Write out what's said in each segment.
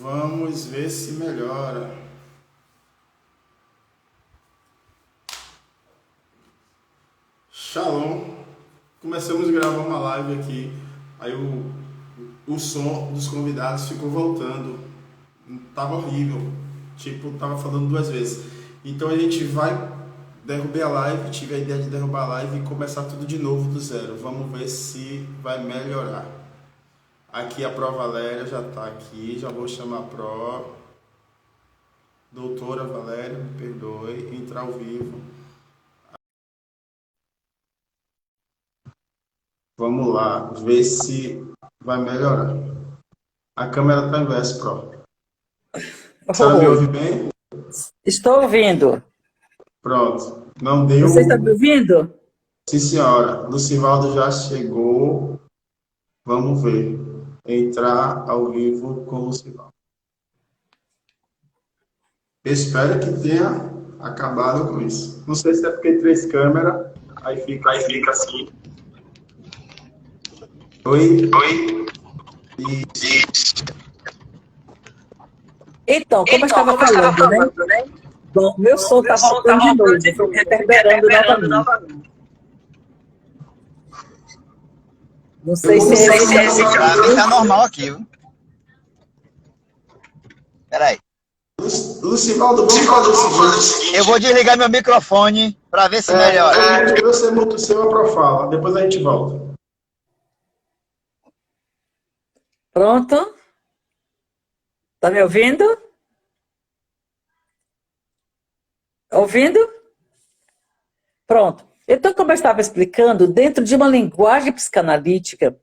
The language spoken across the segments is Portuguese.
Vamos ver se melhora. Shalom. Começamos a gravar uma live aqui. Aí o som dos convidados ficou voltando. Tava horrível. Tipo, tava falando duas vezes. Então a gente vai derrubar a live. Tive a ideia de derrubar a live e começar tudo de novo do zero. Vamos ver se vai melhorar. Aqui a Pro Valéria já está aqui, já vou chamar a Pro. Doutora Valéria, me perdoe, entrar ao vivo. Vamos lá, ver se vai melhorar. A câmera está inversa, Pro. Você me ouve bem? Estou ouvindo. Pronto, não deu... Você está me ouvindo? Sim, senhora. Lucivaldo já chegou. Vamos ver. Entrar ao vivo com o Lucivaldo. Espero que tenha acabado com isso. Não sei se é porque três câmeras, aí fica assim. Oi? Então, como eu estava falando, né? Bom, meu som está voltando de novo, estou reverberando novamente. Não sei se é esse. Pra mim tá normal aqui, viu? Peraí. Lucivaldo, vamos fazer o seguinte. Eu vou desligar meu microfone pra ver se melhora. Você muta o seu, a Pro fala. Depois a gente volta. Pronto? Está me ouvindo? Ouvindo? Pronto. Então, como eu estava explicando, dentro de uma linguagem psicanalítica,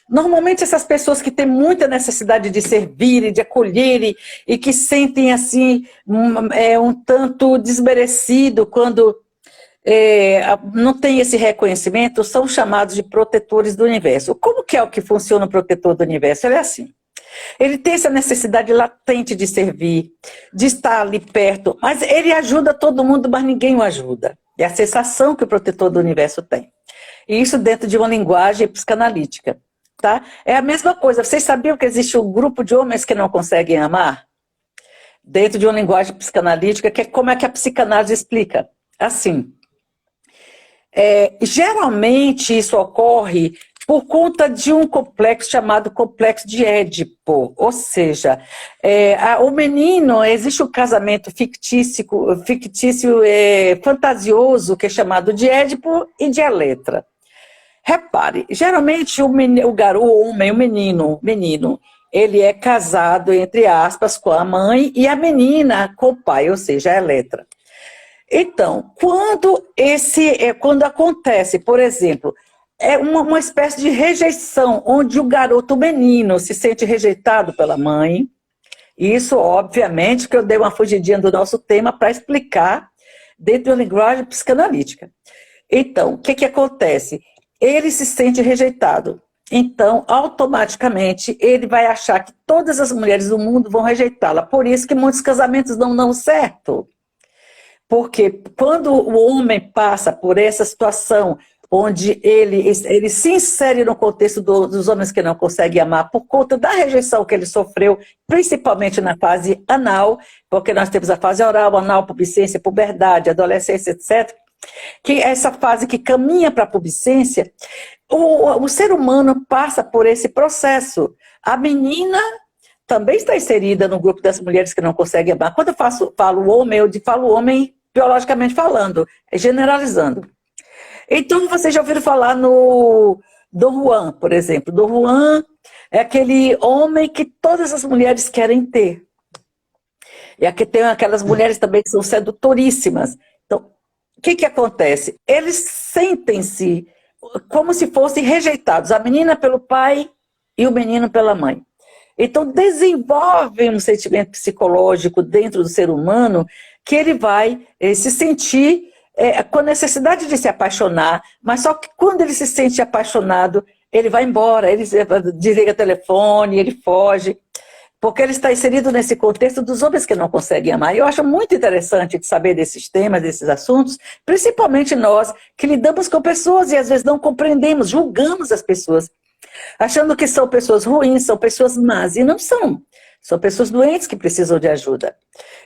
normalmente essas pessoas que têm muita necessidade de servir, de acolher e que sentem assim um tanto desmerecido quando não tem esse reconhecimento, são chamados de protetores do universo. Como que é o que funciona o protetor do universo? Ele é assim. Ele tem essa necessidade latente de servir, de estar ali perto, mas ele ajuda todo mundo, mas ninguém o ajuda. É a sensação que o protetor do universo tem. E isso dentro de uma linguagem psicanalítica. Tá? É a mesma coisa. Vocês sabiam que existe um grupo de homens que não conseguem amar? Dentro de uma linguagem psicanalítica, que é como é que a psicanálise explica? Assim, geralmente isso ocorre por conta de um complexo chamado complexo de Édipo, ou seja, o menino, existe um casamento fictício fantasioso, que é chamado de Édipo e de Eletra. Repare, geralmente o menino, ele é casado, entre aspas, com a mãe e a menina com o pai, ou seja, a Eletra. Então, quando acontece, por exemplo, uma espécie de rejeição, onde o garoto, o menino, se sente rejeitado pela mãe. Isso, obviamente, que eu dei uma fugidinha do nosso tema para explicar dentro da linguagem psicanalítica. Então, o que acontece? Ele se sente rejeitado. Então, automaticamente, ele vai achar que todas as mulheres do mundo vão rejeitá-la. Por isso que muitos casamentos não dão certo. Porque quando o homem passa por essa situação onde ele se insere no contexto dos homens que não conseguem amar por conta da rejeição que ele sofreu, principalmente na fase anal, porque nós temos a fase oral, anal, pubescência, puberdade, adolescência, etc., que é essa fase que caminha para a pubescência, o ser humano passa por esse processo. A menina também está inserida no grupo das mulheres que não conseguem amar. Quando eu falo homem, eu falo homem biologicamente falando, generalizando. Então, vocês já ouviram falar no Dom Juan, por exemplo. Dom Juan é aquele homem que todas as mulheres querem ter. E aqui tem aquelas mulheres também que são sedutoríssimas. Então, o que acontece? Eles sentem-se como se fossem rejeitados. A menina pelo pai e o menino pela mãe. Então, desenvolvem um sentimento psicológico dentro do ser humano que ele vai se sentir com a necessidade de se apaixonar, mas só que quando ele se sente apaixonado, ele vai embora, ele desliga o telefone, ele foge, porque ele está inserido nesse contexto dos homens que não conseguem amar. Eu acho muito interessante de saber desses temas, desses assuntos, principalmente nós que lidamos com pessoas e às vezes não compreendemos, julgamos as pessoas, achando que são pessoas ruins, são pessoas más, e não são. São pessoas doentes que precisam de ajuda.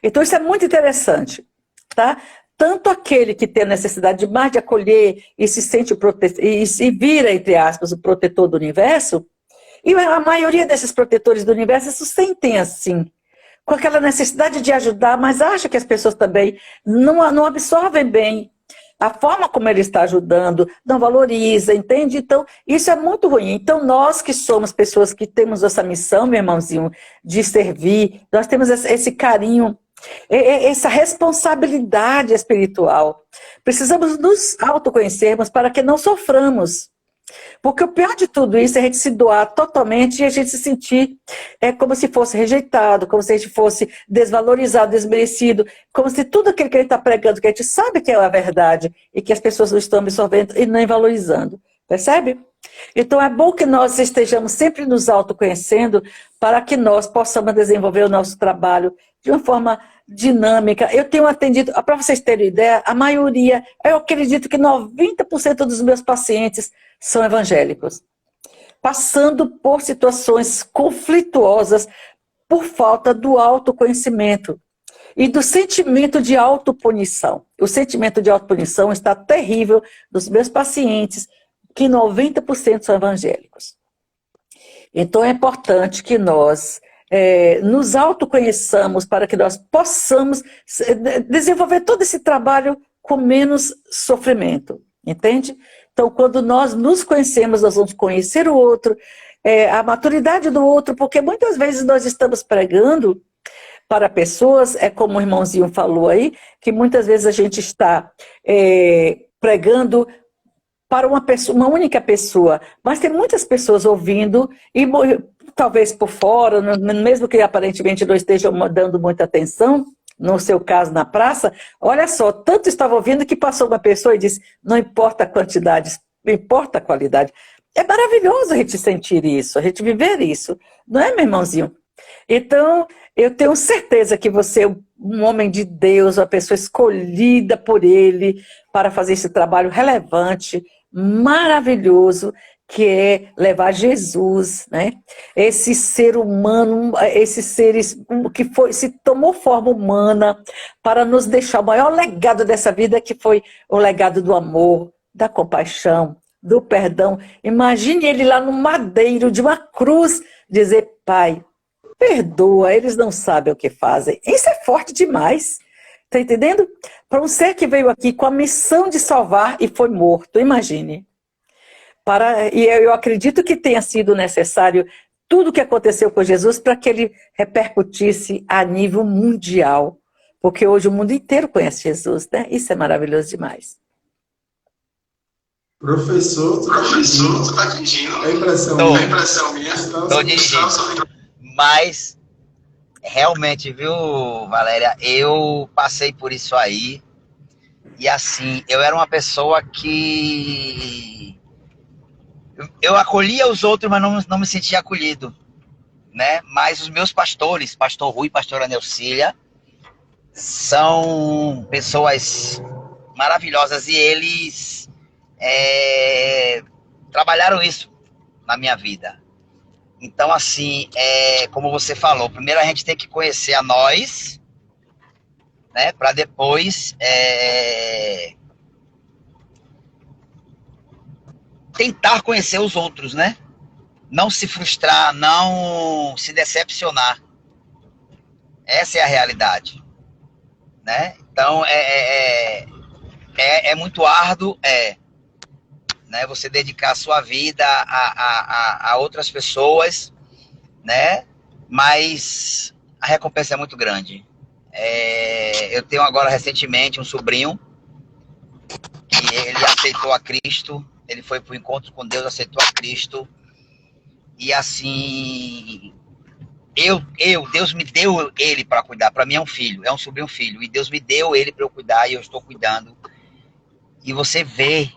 Então, isso é muito interessante, tá? Tanto aquele que tem a necessidade de mais de acolher e se sente e se vira, entre aspas, o protetor do universo, e a maioria desses protetores do universo se sentem assim, com aquela necessidade de ajudar, mas acha que as pessoas também não absorvem bem a forma como ele está ajudando, não valoriza, entende? Então, isso é muito ruim. Então, nós que somos pessoas que temos essa missão, meu irmãozinho, de servir, nós temos esse carinho, essa responsabilidade espiritual. Precisamos nos autoconhecermos para que não soframos. Porque o pior de tudo isso é a gente se doar totalmente e a gente se sentir como se fosse rejeitado, como se a gente fosse desvalorizado, desmerecido, como se tudo aquilo que a gente está pregando, que a gente sabe que é a verdade e que as pessoas não estão absorvendo e nem valorizando. Percebe? Então é bom que nós estejamos sempre nos autoconhecendo para que nós possamos desenvolver o nosso trabalho de uma forma dinâmica. Eu tenho atendido, para vocês terem ideia, a maioria, eu acredito que 90% dos meus pacientes são evangélicos, passando por situações conflituosas por falta do autoconhecimento e do sentimento de autopunição. O sentimento de autopunição está terrível nos meus pacientes, que 90% são evangélicos. Então é importante que nós nos autoconheçamos para que nós possamos desenvolver todo esse trabalho com menos sofrimento, entende? Então, quando nós nos conhecemos, nós vamos conhecer o outro, a maturidade do outro, porque muitas vezes nós estamos pregando para pessoas, como o irmãozinho falou aí, que muitas vezes a gente está pregando para uma única pessoa, mas tem muitas pessoas ouvindo e talvez por fora, mesmo que aparentemente não estejam dando muita atenção, no seu caso na praça, olha só, tanto estava ouvindo que passou uma pessoa e disse, não importa a quantidade, não importa a qualidade. É maravilhoso a gente sentir isso, a gente viver isso, não é, meu irmãozinho? Então, eu tenho certeza que você é um homem de Deus, uma pessoa escolhida por Ele para fazer esse trabalho relevante, maravilhoso, que é levar Jesus, né? Esse ser humano, esse ser que se tomou forma humana para nos deixar o maior legado dessa vida, que foi o legado do amor, da compaixão, do perdão. Imagine ele lá no madeiro de uma cruz, dizer, Pai, perdoa, eles não sabem o que fazem. Isso é forte demais, tá entendendo? Para um ser que veio aqui com a missão de salvar e foi morto, imagine. E eu acredito que tenha sido necessário tudo o que aconteceu com Jesus para que ele repercutisse a nível mundial. Porque hoje o mundo inteiro conhece Jesus, né? Isso é maravilhoso demais. Professor, tu tá dirigindo? É impressão minha? Estou dirigindo. Mas, realmente, viu, Valéria? Eu passei por isso aí. E assim, eu era uma pessoa que... Eu acolhia os outros, mas não me sentia acolhido, né? Mas os meus pastores, pastor Rui e pastora Neucília, são pessoas maravilhosas e eles trabalharam isso na minha vida. Então, assim, como você falou, primeiro a gente tem que conhecer a nós, né? Para depois tentar conhecer os outros, né? Não se frustrar, não se decepcionar. Essa é a realidade, né? Então, é muito árduo, né? Você dedicar a sua vida a outras pessoas, né? Mas a recompensa é muito grande. Eu tenho agora, recentemente, um sobrinho que ele aceitou a Cristo. Ele foi para o encontro com Deus, aceitou a Cristo. E assim, Deus me deu ele para cuidar. Para mim é um filho, é um sobrinho filho. E Deus me deu ele para eu cuidar e eu estou cuidando. E você vê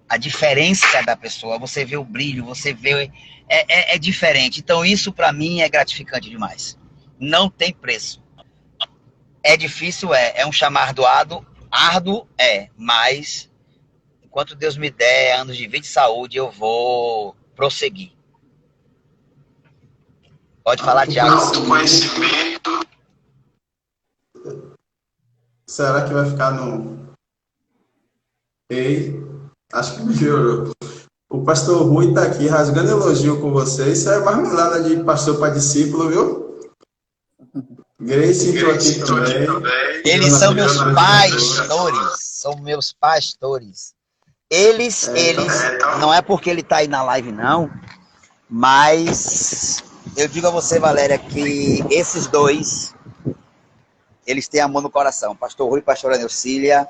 a diferença da pessoa, você vê o brilho, você vê... É diferente. Então isso para mim é gratificante demais. Não tem preço. É difícil, é um chamar árduo, mas... Enquanto Deus me der anos de vida e saúde, eu vou prosseguir. Pode falar, Thiago. Autoconhecimento. Será que vai ficar no... Ei, acho que melhorou. O pastor Rui está aqui rasgando elogio com vocês. Isso é marmelada de pastor para discípulo, viu? Grace entrou aqui também. Eles são meus pastores. São meus pastores. Eles, não é porque ele está aí na live, não, mas eu digo a você, Valéria, que esses dois, eles têm amor no coração. Pastor Rui e pastora Neucília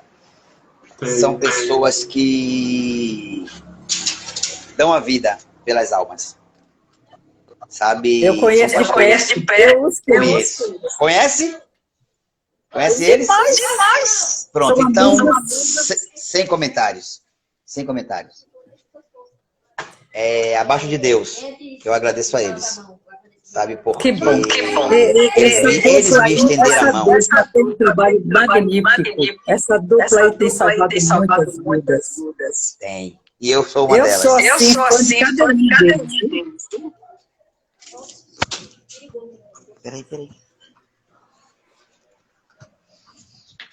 são pessoas que dão a vida pelas almas. Sabe? Eu conheço de perto. Conhece? Conhece eles? Demais. Pronto, São então, amigos. sem comentários. Sem comentários. Abaixo de Deus, eu agradeço a eles. Sabe, porque Que bom. eles me estenderam a mão. Essa tem um trabalho magnífico. Essa dupla aí tem salvado muitas vidas. Tem. E eu sou uma delas. Eu sou assim, fã de cada um deles. Peraí.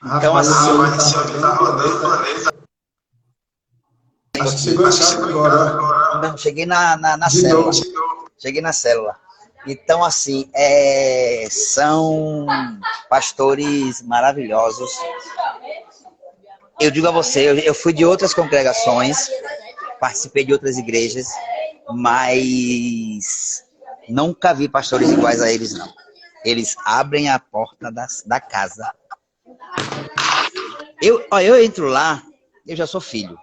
Então, assim, tá rodando o planeta. Acho que chegou agora. Não, cheguei na célula. Cheguei na célula. Então, assim, são pastores maravilhosos. Eu digo a você, eu fui de outras congregações, participei de outras igrejas, mas nunca vi pastores iguais a eles, não. Eles abrem a porta da casa. Eu entro lá, eu já sou filho.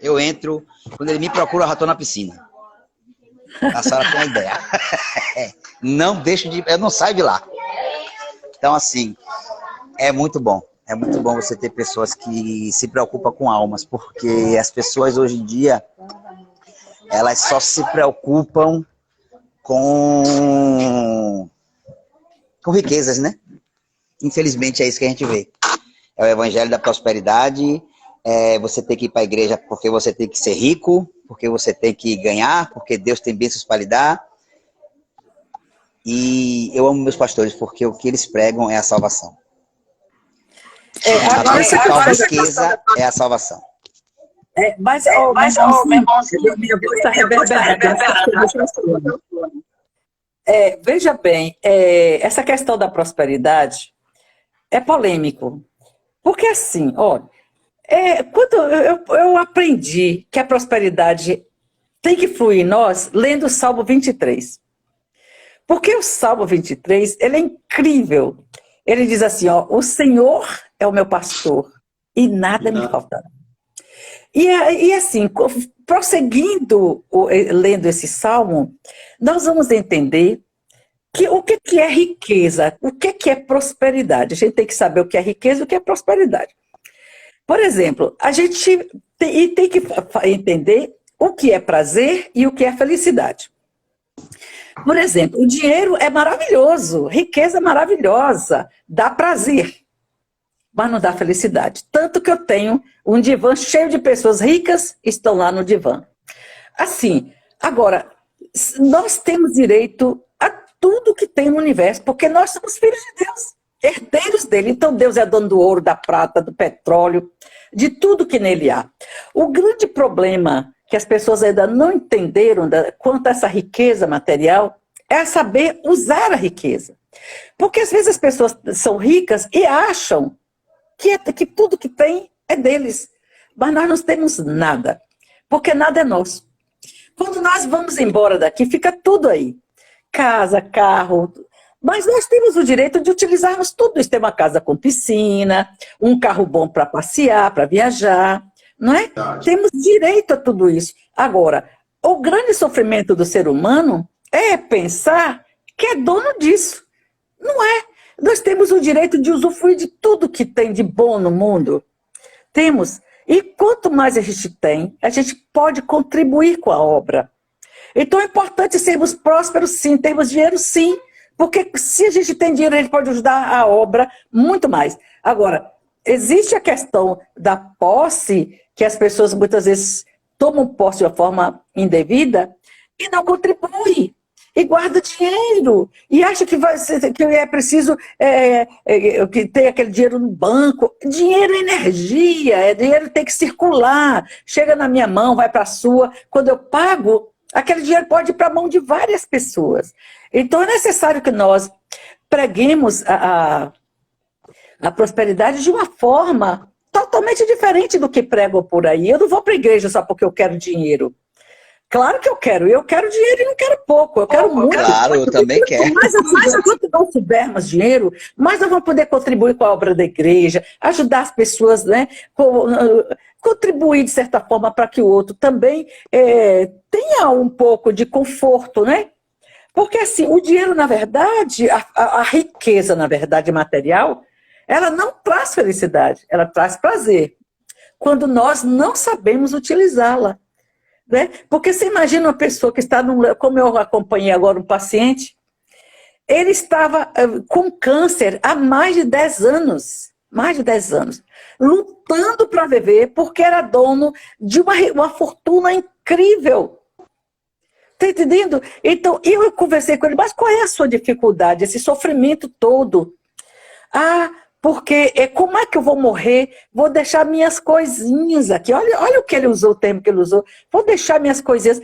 Eu entro, quando ele me procura, eu já estou na piscina. A senhora tem uma ideia. Não deixo eu não saio de lá. Então, assim, é muito bom. É muito bom você ter pessoas que se preocupam com almas, porque as pessoas hoje em dia, elas só se preocupam com riquezas, né? Infelizmente é isso que a gente vê. É o evangelho da prosperidade, você tem que ir para a igreja porque você tem que ser rico, porque você tem que ganhar, porque Deus tem bênçãos para lhe dar. E eu amo meus pastores porque o que eles pregam é a salvação. A principal riqueza é a salvação. Mas meu irmãozinho, minha voz está reverberando. Veja bem, essa questão da prosperidade é polêmico. Porque assim, olha, quando eu aprendi que a prosperidade tem que fluir em nós lendo o Salmo 23. Porque o Salmo 23, ele é incrível. Ele diz assim, ó, o Senhor é o meu pastor e nada me faltará. E assim, prosseguindo lendo esse Salmo, nós vamos entender o que é riqueza, o que é prosperidade. A gente tem que saber o que é riqueza e o que é prosperidade. Por exemplo, a gente tem que entender o que é prazer e o que é felicidade. Por exemplo, o dinheiro é maravilhoso, riqueza é maravilhosa, dá prazer, mas não dá felicidade. Tanto que eu tenho um divã cheio de pessoas ricas, estão lá no divã. Assim, agora, nós temos direito a tudo que tem no universo, porque nós somos filhos de Deus, herdeiros dele. Então Deus é dono do ouro, da prata, do petróleo, de tudo que nele há. O grande problema que as pessoas ainda não entenderam quanto a essa riqueza material é saber usar a riqueza. Porque às vezes as pessoas são ricas e acham que tudo que tem é deles. Mas nós não temos nada, porque nada é nosso. Quando nós vamos embora daqui, fica tudo aí. Casa, carro, mas nós temos o direito de utilizarmos tudo isso. Tem uma casa com piscina, um carro bom para passear, para viajar, não é? Temos direito a tudo isso. Agora, o grande sofrimento do ser humano é pensar que é dono disso. Não é. Nós temos o direito de usufruir de tudo que tem de bom no mundo. Temos. E quanto mais a gente tem, a gente pode contribuir com a obra. Então é importante sermos prósperos, sim, termos dinheiro, sim, porque se a gente tem dinheiro, a gente pode ajudar a obra muito mais. Agora, existe a questão da posse, que as pessoas muitas vezes tomam posse de uma forma indevida e não contribuem. e guarda dinheiro, e acha que, que é preciso que ter aquele dinheiro no banco. Dinheiro é energia, dinheiro que tem que circular. Chega na minha mão, vai para a sua. Quando eu pago, aquele dinheiro pode ir para a mão de várias pessoas. Então é necessário que nós preguemos a prosperidade de uma forma totalmente diferente do que pregam por aí. Eu não vou para a igreja só porque eu quero dinheiro. Claro que eu quero dinheiro e não quero pouco, eu quero muito. Claro, eu também quero. Mas enquanto nós tivermos dinheiro, mais nós vamos poder contribuir com a obra da igreja, ajudar as pessoas, né? Contribuir de certa forma para que o outro também tenha um pouco de conforto, né? Porque assim, o dinheiro, na verdade, a riqueza, na verdade, material, ela não traz felicidade, ela traz prazer. Quando nós não sabemos utilizá-la. Né? Porque você imagina uma pessoa que está, como eu acompanhei agora um paciente, ele estava com câncer há mais de 10 anos, lutando para viver, porque era dono de uma fortuna incrível. Está entendendo? Então, eu conversei com ele, mas qual é a sua dificuldade, esse sofrimento todo? Porque como é que eu vou morrer? Vou deixar minhas coisinhas aqui. Olha o que ele usou, o termo que ele usou. Vou deixar minhas coisinhas.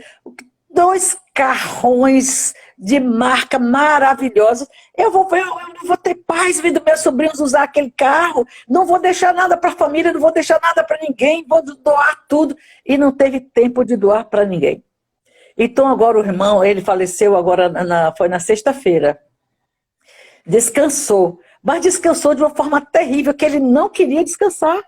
2 carrões de marca maravilhosos. Eu não vou ter paz vendo meus sobrinhos usar aquele carro. Não vou deixar nada para a família, não vou deixar nada para ninguém. Vou doar tudo. E não teve tempo de doar para ninguém. Então agora o irmão, ele faleceu agora, foi na sexta-feira. Descansou. Mas descansou de uma forma terrível, que ele não queria descansar.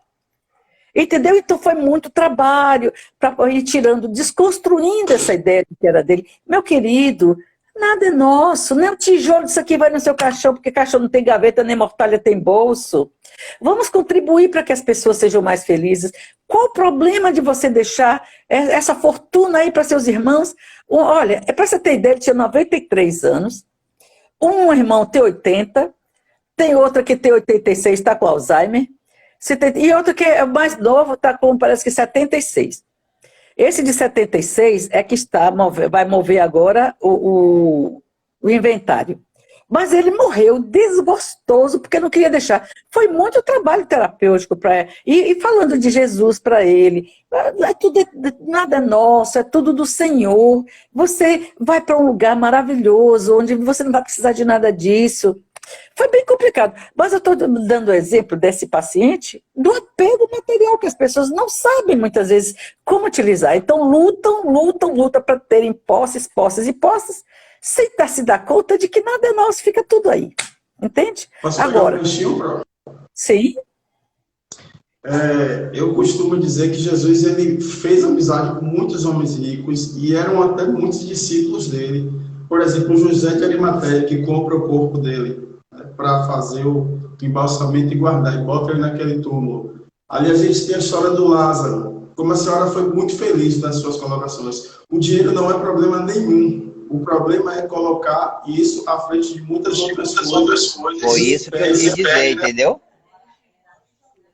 Entendeu? Então foi muito trabalho para ir tirando, desconstruindo essa ideia que era dele. Meu querido, nada é nosso, nem um tijolo disso aqui vai no seu caixão, porque caixão não tem gaveta, nem mortalha tem bolso. Vamos contribuir para que as pessoas sejam mais felizes. Qual o problema de você deixar essa fortuna aí para seus irmãos? Olha, para você ter ideia, ele tinha 93 anos, um irmão tem 80, tem outra que tem 86, está com Alzheimer. E outra que é mais novo, está com, parece que 76. Esse de 76 é que vai mover agora o inventário. Mas ele morreu desgostoso, porque não queria deixar. Foi muito trabalho terapêutico para ele. E falando de Jesus para ele, nada é nosso, é tudo do Senhor. Você vai para um lugar maravilhoso, onde você não vai precisar de nada disso. Foi bem complicado, mas eu estou dando o exemplo desse paciente do apego material, que as pessoas não sabem muitas vezes como utilizar. Então lutam para terem posses, sem se dar conta de que nada é nosso, fica tudo aí. Entende? Posso agora. Sim. Eu costumo dizer que Jesus ele fez amizade com muitos homens ricos e eram até muitos discípulos dele. Por exemplo, José de Arimateia, que compra o corpo dele para fazer o embalsamento e guardar, e bota ele naquele túmulo. Ali a gente tem a história do Lázaro, como a senhora foi muito feliz nas suas colocações. O dinheiro não é problema nenhum. O problema é colocar isso à frente de muitas outras coisas. Foi isso que eu quis dizer, entendeu?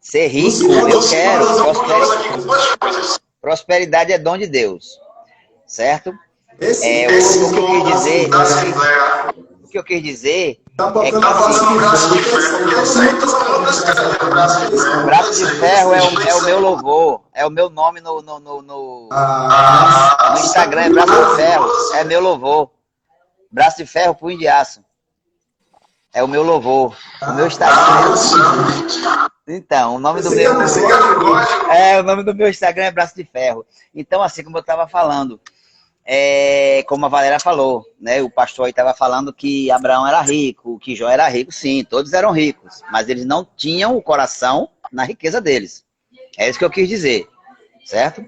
Ser rico, eu quero. Prosperidade é dom de Deus, certo? O que eu quis dizer é que Braço de Ferro é o meu louvor, é o meu nome no Instagram, é Braço de Ferro, é meu louvor. Braço de Ferro, punho de aço. É o meu louvor, o meu Instagram. Então, o nome do meu Instagram é Braço de Ferro. Então, assim como eu estava falando, como a Valéria falou, né? O pastor aí estava falando que Abraão era rico, que Jó era rico, sim, todos eram ricos, mas eles não tinham o coração na riqueza deles. É isso que eu quis dizer, certo?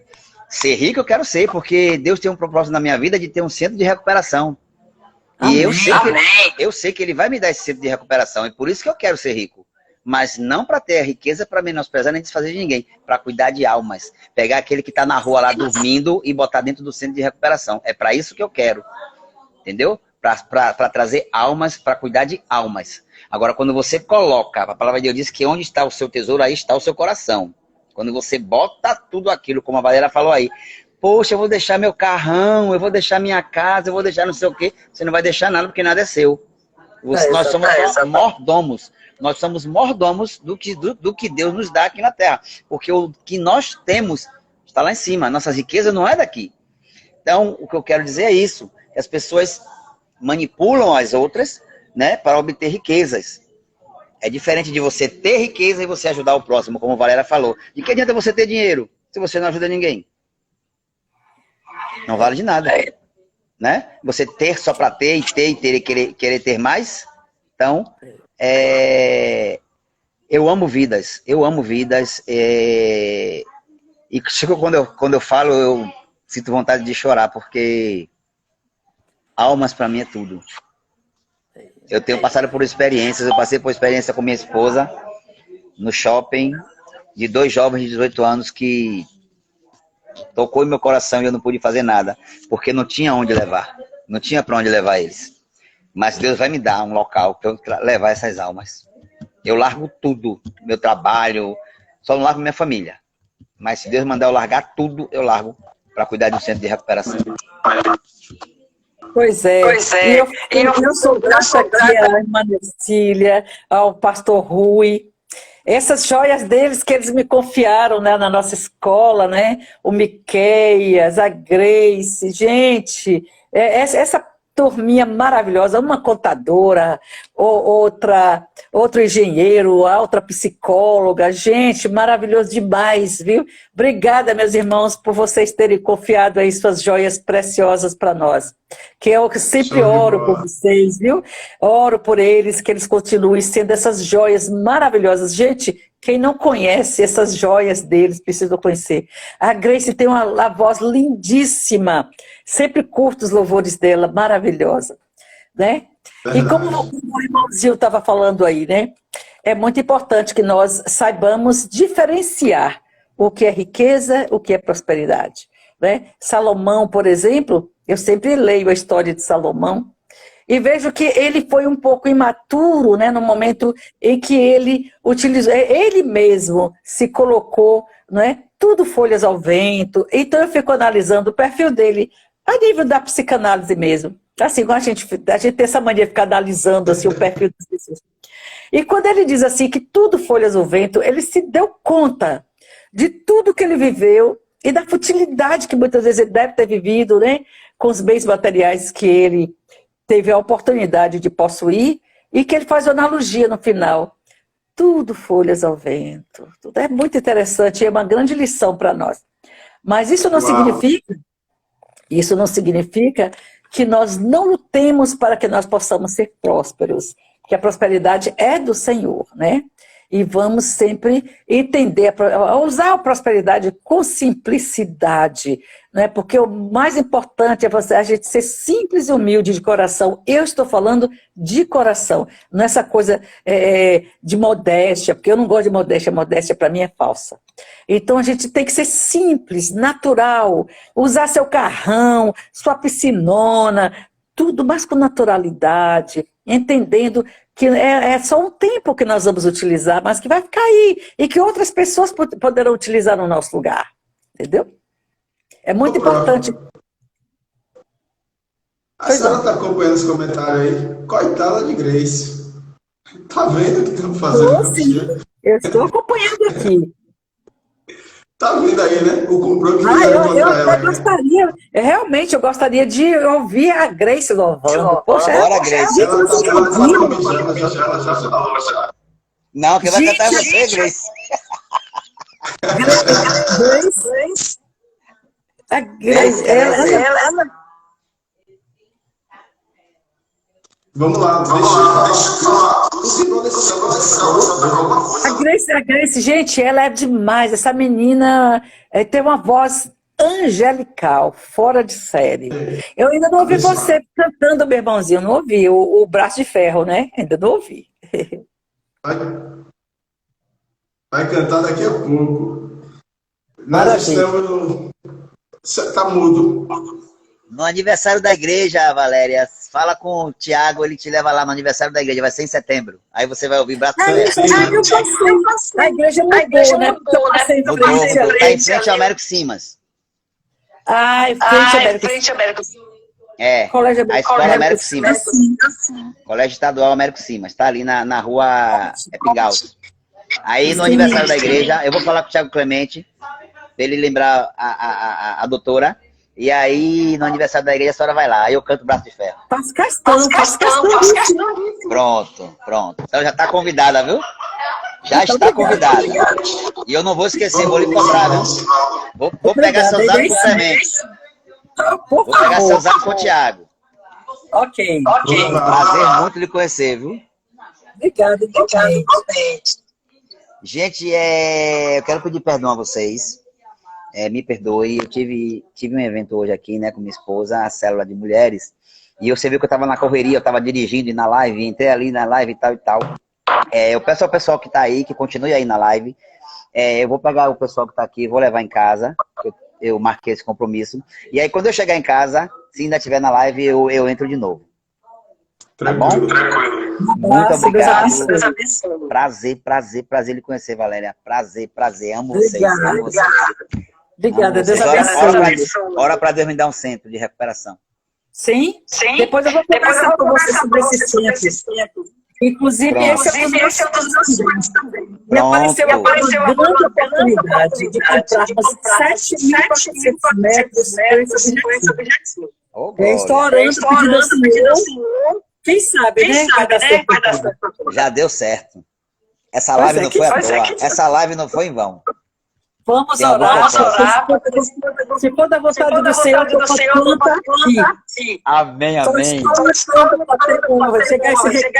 Ser rico eu quero ser, porque Deus tem um propósito na minha vida de ter um centro de recuperação. E eu sei que ele vai me dar esse centro de recuperação, e por isso que eu quero ser rico. Mas não para ter a riqueza, para menosprezar nem desfazer de ninguém, para cuidar de almas. Pegar aquele que está na rua lá dormindo e botar dentro do centro de recuperação. É para isso que eu quero, entendeu? Para trazer almas, para cuidar de almas. Agora, quando você coloca, a palavra de Deus diz que onde está o seu tesouro, aí está o seu coração. Quando você bota tudo aquilo, como a Valéria falou aí. poxa, eu vou deixar meu carrão, eu vou deixar minha casa, eu vou deixar não sei o quê. Você não vai deixar nada, porque nada é seu. Nós somos mordomos. Nós somos mordomos do que Deus nos dá aqui na Terra. Porque o que nós temos está lá em cima. Nossa riqueza não é daqui. Então, o que eu quero dizer é isso. Que as pessoas manipulam as outras, né, para obter riquezas. É diferente de você ter riqueza e você ajudar o próximo, como a Valéria falou. De que adianta você ter dinheiro se você não ajuda ninguém? Não vale de nada. Né? Você ter só para ter e querer ter mais. Então, eu amo vidas. E quando eu falo, eu sinto vontade de chorar, porque almas para mim é tudo. Eu tenho passado por experiências, eu passei por experiência com minha esposa no shopping de 2 jovens de 18 anos que tocou em meu coração e eu não pude fazer nada, porque não tinha onde levar, não tinha para onde levar eles. Mas Deus vai me dar um local para eu levar essas almas. Eu largo tudo, meu trabalho, só não largo minha família. Mas se Deus mandar eu largar tudo, eu largo para cuidar de um centro de recuperação. Pois é. E eu sou grata aqui à irmã Cecília, ao pastor Rui. Essas joias deles que eles me confiaram, né, na nossa escola, né? O Miqueias, a Grace, gente, essa turminha maravilhosa, uma contadora, outro engenheiro, outra psicóloga, gente, maravilhoso demais, viu? Obrigada, meus irmãos, por vocês terem confiado aí suas joias preciosas para nós. Que eu sempre oro por vocês, viu? Oro por eles, que eles continuem sendo essas joias maravilhosas. Gente, quem não conhece essas joias deles, precisa conhecer. A Grace tem uma voz lindíssima. Sempre curto os louvores dela, maravilhosa. Né? E como o irmãozinho estava falando aí, né? É muito importante que nós saibamos diferenciar o que é riqueza, o que é prosperidade. Né? Salomão, por exemplo, eu sempre leio a história de Salomão, e vejo que ele foi um pouco imaturo, né, no momento em que ele utilizou, ele mesmo se colocou, não é, tudo folhas ao vento. Então eu fico analisando o perfil dele a nível da psicanálise mesmo. Assim, a gente tem essa mania de ficar analisando assim, o perfil das pessoas. E quando ele diz assim que tudo folhas ao vento, ele se deu conta de tudo que ele viveu e da futilidade que muitas vezes ele deve ter vivido, né, com os bens materiais que ele teve a oportunidade de possuir, e que ele faz uma analogia no final. Tudo folhas ao vento. Tudo é muito interessante, é uma grande lição para nós. Mas isso não significa que nós não lutemos para que nós possamos ser prósperos, que a prosperidade é do Senhor, né? E vamos sempre entender, usar a prosperidade com simplicidade, né? Porque o mais importante é a gente ser simples e humilde de coração. Eu estou falando de coração, não é essa coisa de modéstia, porque eu não gosto de modéstia, modéstia para mim é falsa. Então a gente tem que ser simples, natural, usar seu carrão, sua piscinona, tudo, mas com naturalidade, entendendo que é só um tempo que nós vamos utilizar, mas que vai ficar aí, e que outras pessoas poderão utilizar no nosso lugar, entendeu? É muito importante. A senhora está acompanhando os comentários aí? Coitada de Grace. Tá vendo o que estamos fazendo? Sim, eu estou acompanhando aqui. Tá vendo aí, né? O comprou que fizeram contra ela. Realmente, eu gostaria de ouvir a Grace louvando. Poxa, agora, Grace. Ela tá não, quem vai cantar é você, Grace. Grace. A Grace, ela... Vamos lá, A Grace, gente, ela é demais. Essa menina tem uma voz angelical, fora de série. Eu ainda não ouvi você cantando, meu irmãozinho. Não ouvi o Braço de Ferro, né? Ainda não ouvi. Vai cantar daqui a pouco. Nós estamos... Você tá mudo. No aniversário da igreja, Valéria, fala com o Tiago, ele te leva lá no aniversário da igreja, vai ser em setembro. Aí você vai ouvir Braço de Ferro. Eu passei. A igreja mudou, né? Tá em frente ao Américo Simas. Ai, frente Américo. É, Colégio a Escola Américo Simas. Sim. Colégio Estadual Américo Simas. Está ali na rua Epingaus. Aí no aniversário da igreja, eu vou falar com o Thiago Clemente, pra ele lembrar a doutora. E aí, no aniversário da igreja, a senhora vai lá. Aí eu canto Braço de Ferro. Faço questão. Pronto. Então já tá convidada, viu? Já está convidada. E eu não vou esquecer, vou lhe cobrar, viu? Vou pegar seu zap com o Clemente. Vou pegar seu zap com o Thiago. Ok. Prazer muito lhe conhecer, viu? Obrigada, Gente, eu quero pedir perdão a vocês. Me perdoe, eu tive um evento hoje aqui, né, com minha esposa, a célula de mulheres, e você viu que eu estava na correria, eu estava dirigindo e na live, entrei ali na live e tal. Eu peço ao pessoal que está aí, que continue aí na live. Eu vou pegar o pessoal que está aqui, vou levar em casa, eu marquei esse compromisso, e aí quando eu chegar em casa, se ainda estiver na live, eu entro de novo. Tá bom? Tranquilo. Muito obrigado. Prazer lhe conhecer, Valéria. Prazer. Amo vocês. Obrigada, Deus abençoe. Ora para Deus me dar um centro de recuperação. Sim. Depois eu vou conversar com você sobre esse centro. Inclusive, esse é um dos meus sonhos também. Me apareceu uma grande oportunidade de comprarmos 7.400 metros com esse objetivo. Estou orando, pedindo ao Senhor. Quem sabe, né? Vai dar certo. Já deu certo. Essa live não foi à toa. Essa live não foi em vão. Vamos orar. Se for da vontade do Senhor, eu vou plantar aqui. Amém. Vai chegar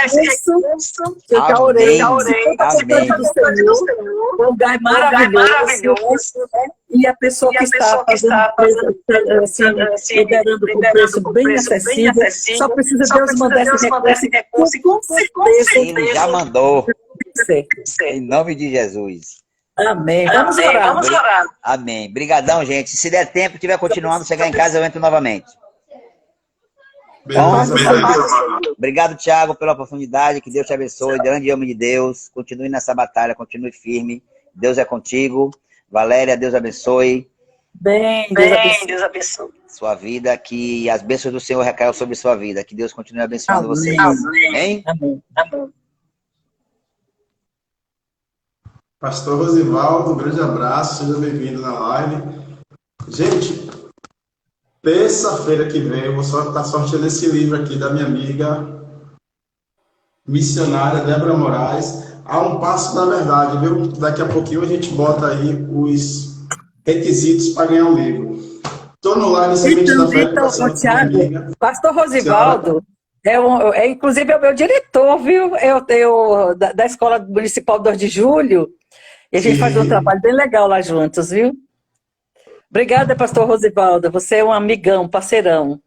esse recurso que eu já orei. Se for da vontade do Senhor, um lugar maravilhoso. E a pessoa que está fazendo, liderando com preço bem acessível, só precisa Deus mandar esse recurso, com certeza. Ele já mandou. Em nome de Jesus. Amém. Vamos orar. Amém. Brigadão, gente. Se der tempo, estiver continuando, chegar em casa, eu entro novamente. Beleza. Obrigado, Thiago, pela oportunidade. Que Deus te abençoe. Grande homem de Deus. Continue nessa batalha, continue firme. Deus é contigo. Valéria, Deus abençoe. Deus abençoe. Sua vida, que as bênçãos do Senhor recaiam sobre sua vida. Que Deus continue abençoando vocês. Amém. Pastor Rosivaldo, um grande abraço, seja bem-vindo na live. Gente, terça-feira que vem eu vou estar sorteando esse livro aqui da minha amiga missionária Débora Moraes, A um Passo da Verdade, viu? Daqui a pouquinho a gente bota aí os requisitos para ganhar o livro. Estou no live Semente da Fé. Então, Thiago, Pastor Rosivaldo, inclusive é o meu diretor, viu? Da Escola Municipal 2 de Julho. E a gente faz um trabalho bem legal lá juntos, viu? Obrigada, Pastor Rosivaldo. Você é um amigão, parceirão.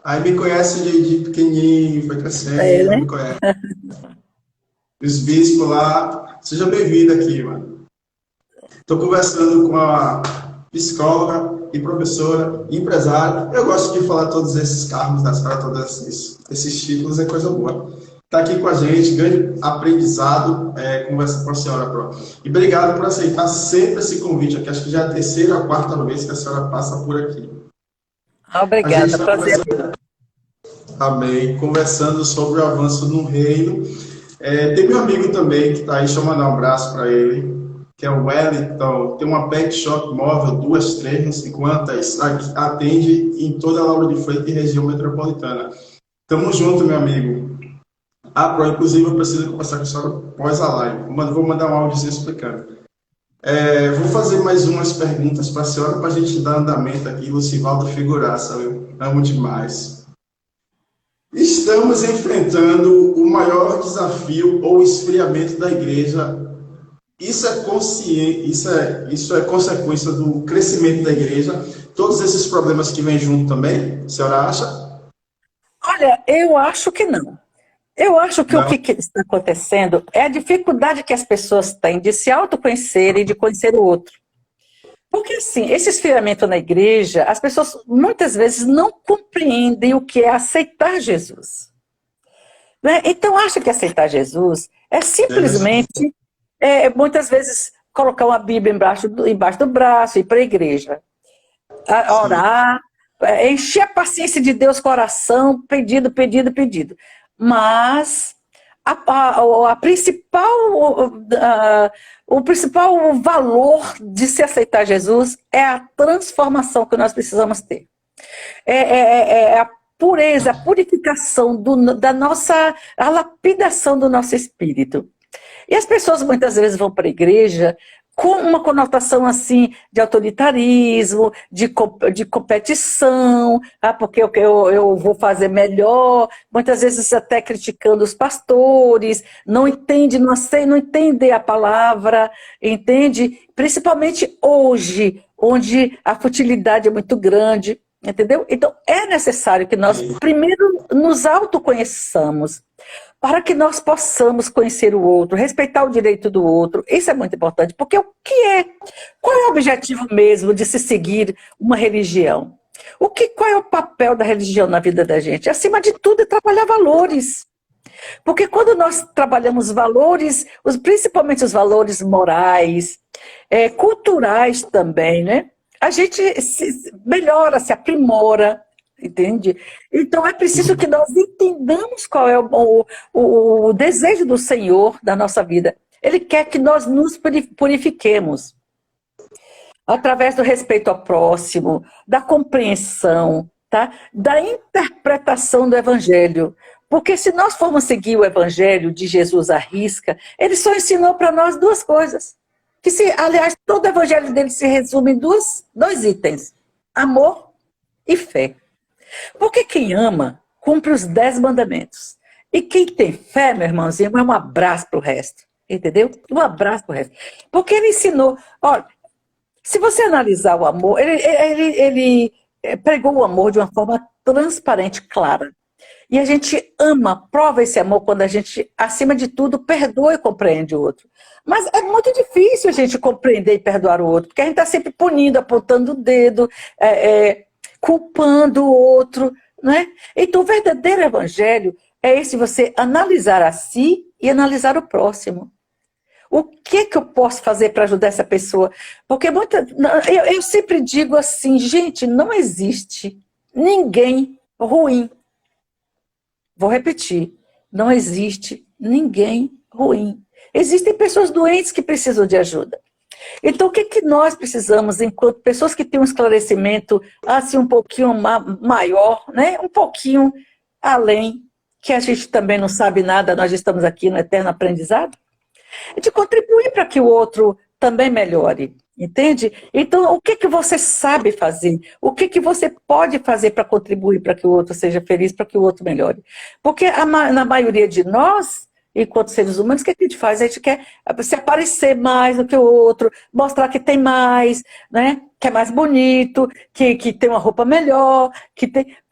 Aí me conhece de pequenininho, foi crescendo, me conhece. Os bispos lá. Seja bem-vindo aqui, mano. Estou conversando com a psicóloga e professora, e empresária. Eu gosto de falar todos esses cargos das caras, todos esses títulos, é coisa boa. Está aqui com a gente, grande aprendizado, conversa com a senhora, Pro. E obrigado por aceitar sempre esse convite aqui. Acho que já é a terceira ou a quarta vez que a senhora passa por aqui. Obrigada, prazer. Amém. Conversando sobre o avanço no reino. Tem meu amigo também que está aí, deixa eu mandar um abraço para ele, que é o Wellington. Tem uma pet shop móvel, 2, 3, não sei quantas, atende em toda a Lauro de Freitas e região metropolitana. Tamo junto, meu amigo. Inclusive eu preciso conversar com a senhora após a live. Vou mandar um áudio explicando. Vou fazer mais umas perguntas para a senhora para a gente dar andamento aqui. Lucivaldo Figuraça, eu amo demais. Estamos enfrentando o maior desafio ou esfriamento da igreja. Isso é consequência do crescimento da igreja. Todos esses problemas que vêm junto também, a senhora acha? Olha, eu acho que não. Eu acho que o que está acontecendo é a dificuldade que as pessoas têm de se autoconhecer e de conhecer o outro. Porque, assim, esse esfriamento na igreja, as pessoas muitas vezes não compreendem o que é aceitar Jesus. Né? Então, acham que aceitar Jesus é simplesmente, muitas vezes, colocar uma Bíblia embaixo do braço e ir para a igreja. Sim. orar, encher a paciência de Deus com oração, pedido, pedido, pedido. Mas a principal, o principal valor de se aceitar Jesus é a transformação que nós precisamos ter. É a pureza, a purificação da nossa, a lapidação do nosso espírito. E as pessoas muitas vezes vão para a igreja com uma conotação assim de autoritarismo, de competição, porque eu vou fazer melhor, muitas vezes até criticando os pastores, não entende, não entende a palavra, entende? Principalmente hoje, onde a futilidade é muito grande, entendeu? Então é necessário que nós primeiro nos autoconheçamos, para que nós possamos conhecer o outro, respeitar o direito do outro. Isso é muito importante, porque qual é o objetivo mesmo de se seguir uma religião? Qual é o papel da religião na vida da gente? Acima de tudo, é trabalhar valores. Porque quando nós trabalhamos valores, principalmente os valores morais, culturais também, né? A gente melhora, se aprimora, entende? Então é preciso que nós entendamos qual é o desejo do Senhor da nossa vida. Ele quer que nós nos purifiquemos através do respeito ao próximo, da compreensão, tá? Da interpretação do Evangelho. Porque se nós formos seguir o Evangelho de Jesus à risca, ele só ensinou para nós duas coisas. Aliás, todo o Evangelho dele se resume em dois itens: amor e fé. Porque quem ama, cumpre os 10 mandamentos. E quem tem fé, meu irmãozinho, é um abraço para o resto. Entendeu? Um abraço para o resto. Porque ele ensinou... Olha, se você analisar o amor, ele pregou o amor de uma forma transparente, clara. E a gente ama, prova esse amor quando a gente, acima de tudo, perdoa e compreende o outro. Mas é muito difícil a gente compreender e perdoar o outro, porque a gente está sempre punindo, apontando o dedo, culpando o outro, né? Então o verdadeiro evangelho é esse: você analisar a si e analisar o próximo. O que eu posso fazer para ajudar essa pessoa? Porque eu sempre digo assim, gente, não existe ninguém ruim. Vou repetir, não existe ninguém ruim. Existem pessoas doentes que precisam de ajuda. Então, o que nós precisamos, enquanto pessoas que têm um esclarecimento assim um pouquinho maior, né? Um pouquinho além, que a gente também não sabe nada, nós estamos aqui no eterno aprendizado, é de contribuir para que o outro também melhore, entende? Então, o que você sabe fazer? O que você pode fazer para contribuir para que o outro seja feliz, para que o outro melhore? Porque na maioria de nós, enquanto seres humanos, o que a gente faz? A gente quer se aparecer mais do que o outro, mostrar que tem mais, né? Que é mais bonito, que tem uma roupa melhor,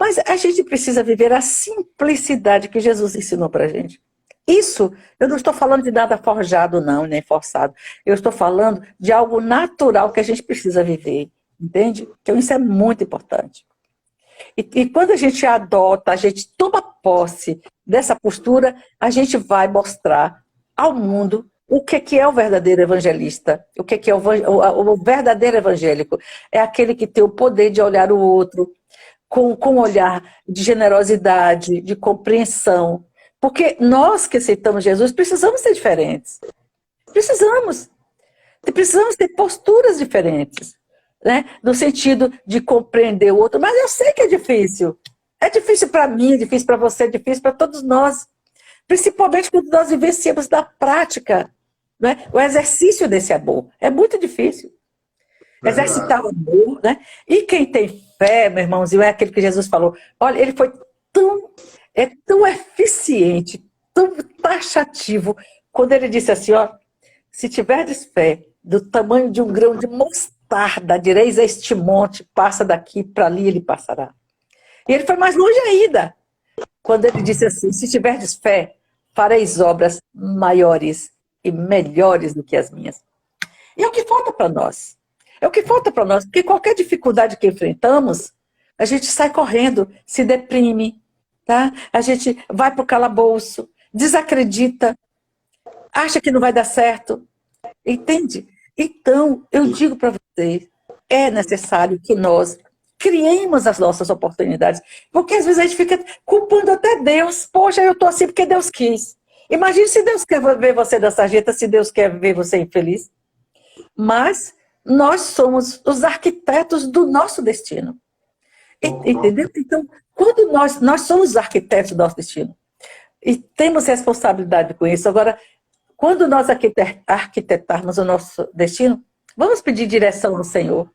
Mas a gente precisa viver a simplicidade que Jesus ensinou para a gente. Isso, eu não estou falando de nada forjado, não, nem forçado. Eu estou falando de algo natural que a gente precisa viver, entende? Então isso é muito importante. E quando a gente adota, a gente toma posse dessa postura, a gente vai mostrar ao mundo o que é o verdadeiro evangelista, o que é o verdadeiro evangélico. É aquele que tem o poder de olhar o outro com um olhar de generosidade, de compreensão. Porque nós que aceitamos Jesus precisamos ser diferentes. Precisamos ter posturas diferentes. Né? No sentido de compreender o outro, mas eu sei que é difícil. É difícil para mim, é difícil para você, é difícil para todos nós. Principalmente quando nós vivenciamos da prática, né? O exercício desse amor. É muito difícil. Exercitar o amor, né? E quem tem fé, meu irmãozinho, é aquele que Jesus falou. Olha, ele foi tão eficiente, tão taxativo, quando ele disse assim, ó, se tiverdes fé do tamanho de um grão de mostarda, direis a este monte, passa daqui para ali, ele passará. E ele foi mais longe ainda, quando ele disse assim, se tiverdes fé, fareis obras maiores e melhores do que as minhas. E é o que falta para nós. É o que falta para nós, porque qualquer dificuldade que enfrentamos, a gente sai correndo, se deprime, tá? A gente vai para o calabouço, desacredita, acha que não vai dar certo, entende? Então, eu digo para vocês, é necessário que nós criemos as nossas oportunidades, porque às vezes a gente fica culpando até Deus. Poxa, eu estou assim porque Deus quis. Imagine se Deus quer ver você da sarjeta, se Deus quer ver você infeliz. Mas nós somos os arquitetos do nosso destino. Entendeu? Então, quando nós somos os arquitetos do nosso destino, e temos responsabilidade com isso. Agora, quando nós arquitetarmos o nosso destino, vamos pedir direção ao Senhor.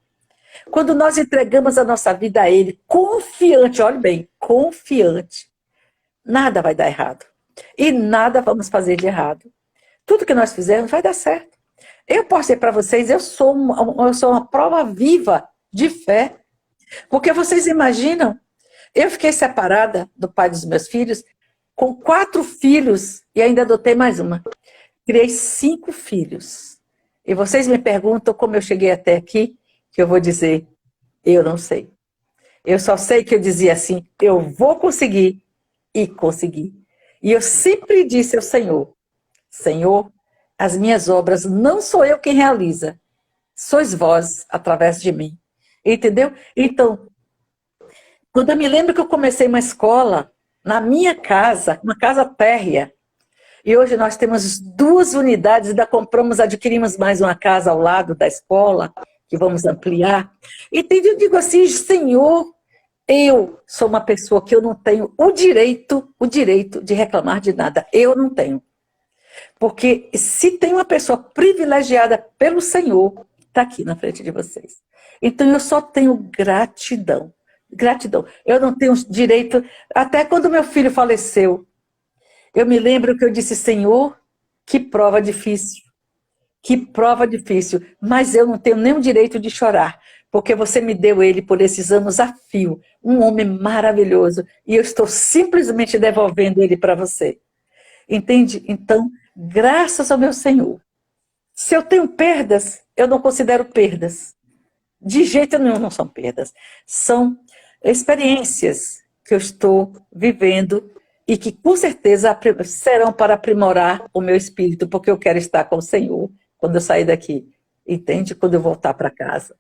Quando nós entregamos a nossa vida a Ele, confiante, olhe bem, confiante, nada vai dar errado. E nada vamos fazer de errado. Tudo que nós fizermos vai dar certo. Eu posso dizer para vocês, eu sou uma prova viva de fé. Porque vocês imaginam, eu fiquei separada do pai dos meus filhos, com 4 filhos, e ainda adotei mais uma. Criei 5 filhos. E vocês me perguntam como eu cheguei até aqui, que eu vou dizer, eu não sei. Eu só sei que eu dizia assim, eu vou conseguir, e consegui. E eu sempre disse ao Senhor, Senhor, as minhas obras não sou eu quem realiza, sois vós através de mim. Entendeu? Então, quando eu me lembro que eu comecei uma escola na minha casa, uma casa térrea, e hoje nós temos 2 unidades, ainda adquirimos mais uma casa ao lado da escola, que vamos ampliar. Entende? Eu digo assim, Senhor, eu sou uma pessoa que eu não tenho o direito de reclamar de nada. Eu não tenho. Porque se tem uma pessoa privilegiada pelo Senhor, está aqui na frente de vocês. Então eu só tenho gratidão. Gratidão. Eu não tenho direito... Até quando meu filho faleceu, eu me lembro que eu disse, Senhor, que prova difícil. Que prova difícil. Mas eu não tenho nenhum direito de chorar. Porque você me deu ele por esses anos a fio. Um homem maravilhoso. E eu estou simplesmente devolvendo ele para você. Entende? Então, graças ao meu Senhor. Se eu tenho perdas, eu não considero perdas. De jeito nenhum não são perdas. São experiências que eu estou vivendo e que com certeza serão para aprimorar o meu espírito, porque eu quero estar com o Senhor quando eu sair daqui. Entende? Quando eu voltar para casa.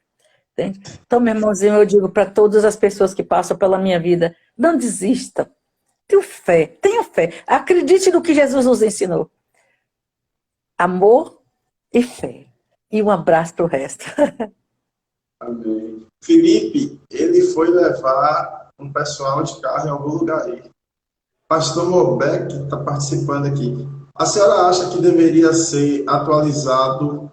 Entende? Então, meu irmãozinho, eu digo para todas as pessoas que passam pela minha vida, não desistam. Tenha fé. Acredite no que Jesus nos ensinou. Amor e fé. E um abraço para o resto. Amém. Felipe, ele foi levar um pessoal de carro em algum lugar aí. Pastor Morbeck está participando aqui. A senhora acha que deveria ser atualizado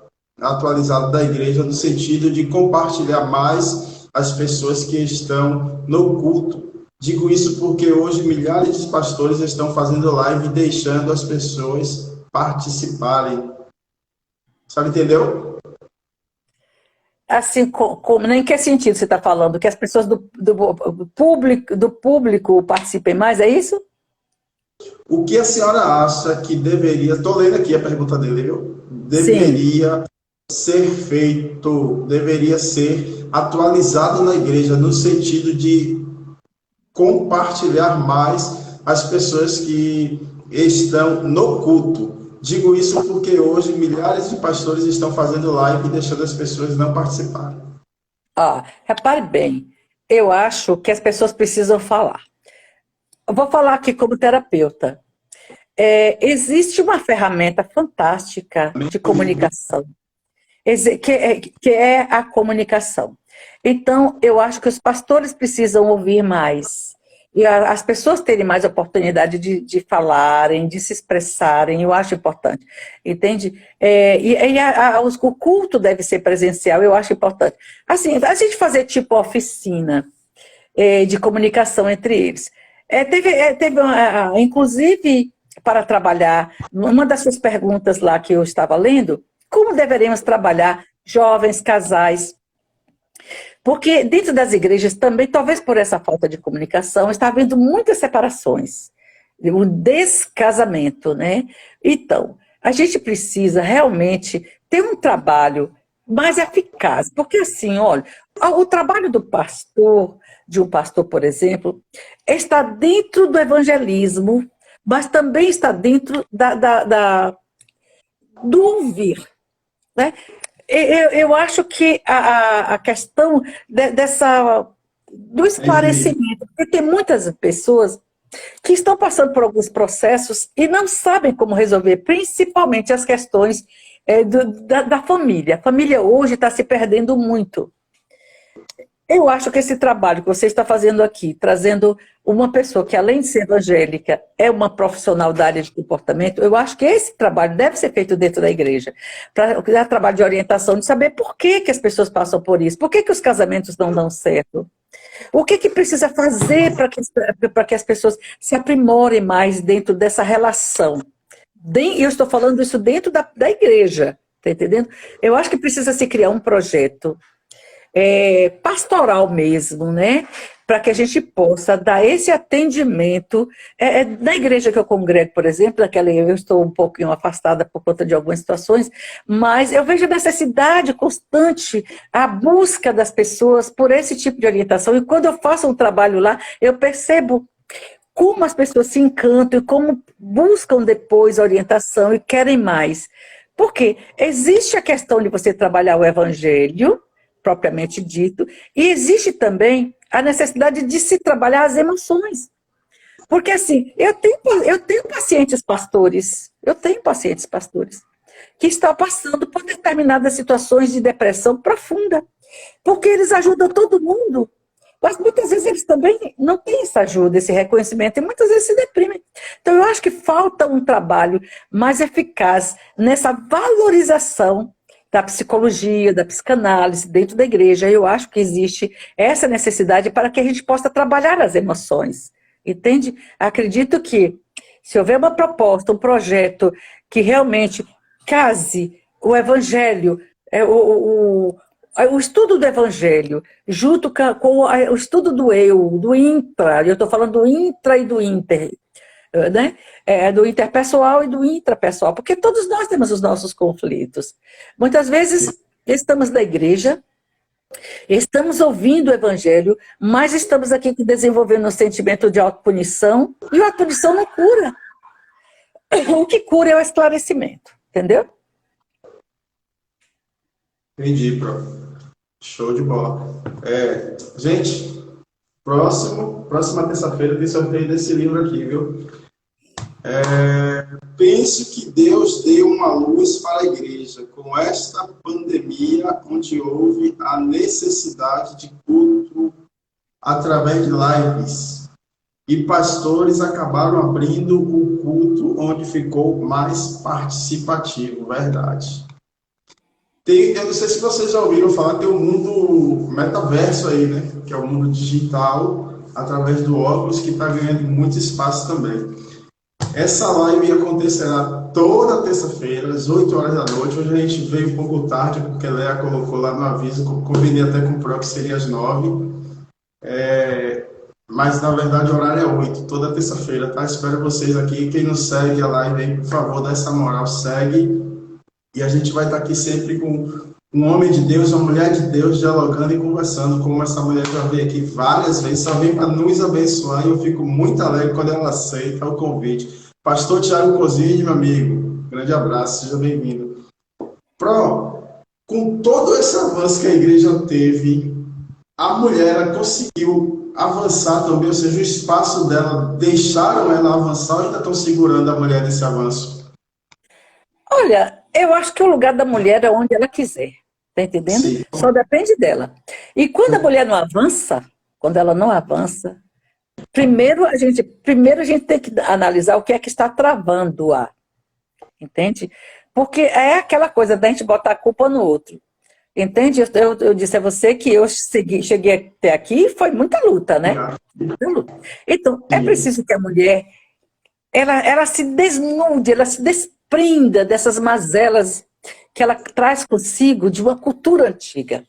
da igreja no sentido de compartilhar mais as pessoas que estão no culto? Digo isso porque hoje milhares de pastores estão fazendo live deixando as pessoas participarem. Sabe, entendeu? Assim, em que sentido você está falando? Que as pessoas do público participem mais, é isso? O que a senhora acha que deveria... Estou lendo aqui a pergunta dele, viu? Deveria ser feito, deveria ser atualizado na igreja no sentido de compartilhar mais as pessoas que estão no culto. Digo isso porque hoje milhares de pastores estão fazendo live e deixando as pessoas não participarem. Repare bem, eu acho que as pessoas precisam falar. Eu vou falar aqui como terapeuta. Existe uma ferramenta fantástica de comunicação, que é a comunicação. Então, eu acho que os pastores precisam ouvir mais. E as pessoas terem mais oportunidade de falarem, de se expressarem, eu acho importante. Entende? O culto deve ser presencial, eu acho importante. Assim, a gente fazer tipo oficina de comunicação entre eles. Inclusive, para trabalhar, uma das suas perguntas lá que eu estava lendo, como deveremos trabalhar jovens, casais? Porque dentro das igrejas também, talvez por essa falta de comunicação, está havendo muitas separações, o descasamento, né? Então, a gente precisa realmente ter um trabalho mais eficaz, porque assim, olha, o trabalho do pastor, de um pastor, por exemplo, está dentro do evangelismo, mas também está dentro do ouvir, né? eu acho que a questão do esclarecimento, porque tem muitas pessoas que estão passando por alguns processos e não sabem como resolver, principalmente as questões da família. A família hoje está se perdendo muito. Eu acho que esse trabalho que você está fazendo aqui, trazendo uma pessoa que, além de ser evangélica, é uma profissional da área de comportamento, eu acho que esse trabalho deve ser feito dentro da igreja. Para trabalho de orientação, de saber por que as pessoas passam por isso, por que os casamentos não dão certo. O que precisa fazer para que as pessoas se aprimorem mais dentro dessa relação? E eu estou falando isso dentro da igreja, tá entendendo? Eu acho que precisa se criar um projeto pastoral mesmo, né? Para que a gente possa dar esse atendimento. Na igreja que eu congrego, por exemplo, eu estou um pouquinho afastada por conta de algumas situações, mas eu vejo a necessidade constante, a busca das pessoas por esse tipo de orientação. E quando eu faço um trabalho lá, eu percebo como as pessoas se encantam e como buscam depois orientação e querem mais. Porque existe a questão de você trabalhar o evangelho, propriamente dito, e existe também a necessidade de se trabalhar as emoções. Porque assim, eu tenho pacientes pastores, que estão passando por determinadas situações de depressão profunda, porque eles ajudam todo mundo, mas muitas vezes eles também não têm essa ajuda, esse reconhecimento, e muitas vezes se deprimem. Então eu acho que falta um trabalho mais eficaz nessa valorização da psicologia, da psicanálise dentro da igreja. Eu acho que existe essa necessidade para que a gente possa trabalhar as emoções, entende? Acredito que se houver uma proposta, um projeto que realmente case o evangelho, o estudo do evangelho, junto com o estudo do eu, do intra, eu estou falando do intra e do inter, né? Do interpessoal e do intrapessoal, porque todos nós temos os nossos conflitos. Muitas vezes estamos na igreja, estamos ouvindo o evangelho, mas estamos aqui desenvolvendo um sentimento de autopunição, e a autopunição não cura. O que cura é o esclarecimento, entendeu? Entendi, prof. Show de bola. Gente, próxima terça-feira tem sorteio desse livro aqui, viu? Penso que Deus deu uma luz para a igreja com esta pandemia, onde houve a necessidade de culto através de lives. E pastores acabaram abrindo o culto onde ficou mais participativo, verdade. Eu não sei se vocês já ouviram falar, tem um mundo metaverso aí, né? Que é o mundo digital, através do óculos, que está ganhando muito espaço também. Essa live acontecerá toda terça-feira, às 8 horas da noite. Hoje a gente veio um pouco tarde, porque a Léa colocou lá no aviso, combinei até com o Pro, que seria às 9. Mas, na verdade, o horário é 8, toda terça-feira, tá? Espero vocês aqui. Quem não segue a live aí, por favor, dá essa moral, segue. E a gente vai estar aqui sempre com um homem de Deus, uma mulher de Deus, dialogando e conversando, como essa mulher já veio aqui várias vezes, só vem para nos abençoar, e eu fico muito alegre quando ela aceita o convite. Pastor Tiago Cosini, meu amigo, grande abraço, seja bem-vindo. Pro, com todo esse avanço que a igreja teve, a mulher conseguiu avançar também, ou seja, o espaço dela, deixaram ela avançar ou ainda estão segurando a mulher nesse avanço? Olha, eu acho que o lugar da mulher é onde ela quiser, tá entendendo? Sim. Só depende dela. E quando a mulher não avança, primeiro a gente tem que analisar o que é que está travando-a, entende? Porque é aquela coisa da gente botar a culpa no outro, entende? Eu disse a você que eu cheguei até aqui e foi muita luta, né? Muita luta. Então, é preciso que a mulher ela se desnude, ela se desprenda dessas mazelas que ela traz consigo de uma cultura antiga.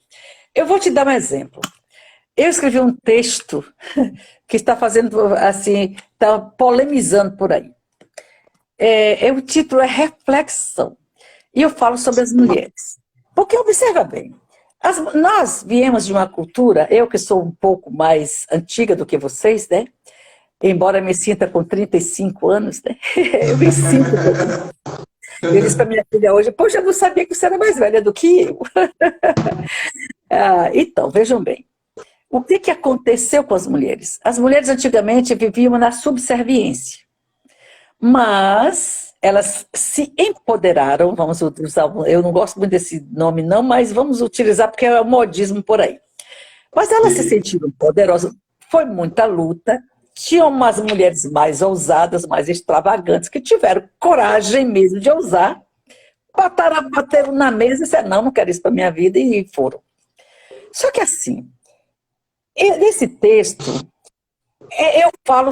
Eu vou te dar um exemplo. Eu escrevi um texto que está fazendo, assim, está polemizando por aí. O título é Reflexão. E eu falo sobre as mulheres. Porque observa bem, nós viemos de uma cultura, eu que sou um pouco mais antiga do que vocês, né? Embora me sinta com 35 anos, né? Eu me sinto. Eu disse para minha filha hoje, poxa, eu não sabia que você era mais velha do que eu. Então, vejam bem. O que, que aconteceu com as mulheres? As mulheres antigamente viviam na subserviência, mas elas se empoderaram, vamos usar, eu não gosto muito desse nome não, mas vamos utilizar porque é um modismo por aí. Mas elas se sentiram poderosas, foi muita luta, tinham umas mulheres mais ousadas, mais extravagantes, que tiveram coragem mesmo de ousar, bateram na mesa e disseram, não, não quero isso para minha vida, e foram. Só que assim, nesse texto, eu falo.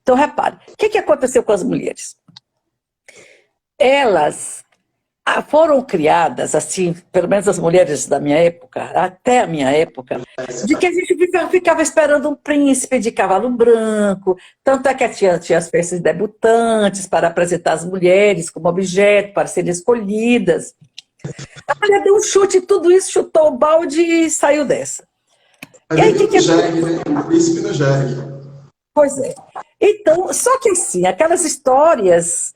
Então, repare, o que aconteceu com as mulheres? Elas foram criadas, assim, pelo menos as mulheres da minha época, até a minha época, de que a gente ficava esperando um príncipe de cavalo branco, tanto é que tinha as festas debutantes para apresentar as mulheres como objeto, para serem escolhidas. A mulher deu um chute, tudo isso, chutou o balde e saiu dessa. E aí, o príncipe no jegue. Pois é. Então, só que assim, aquelas histórias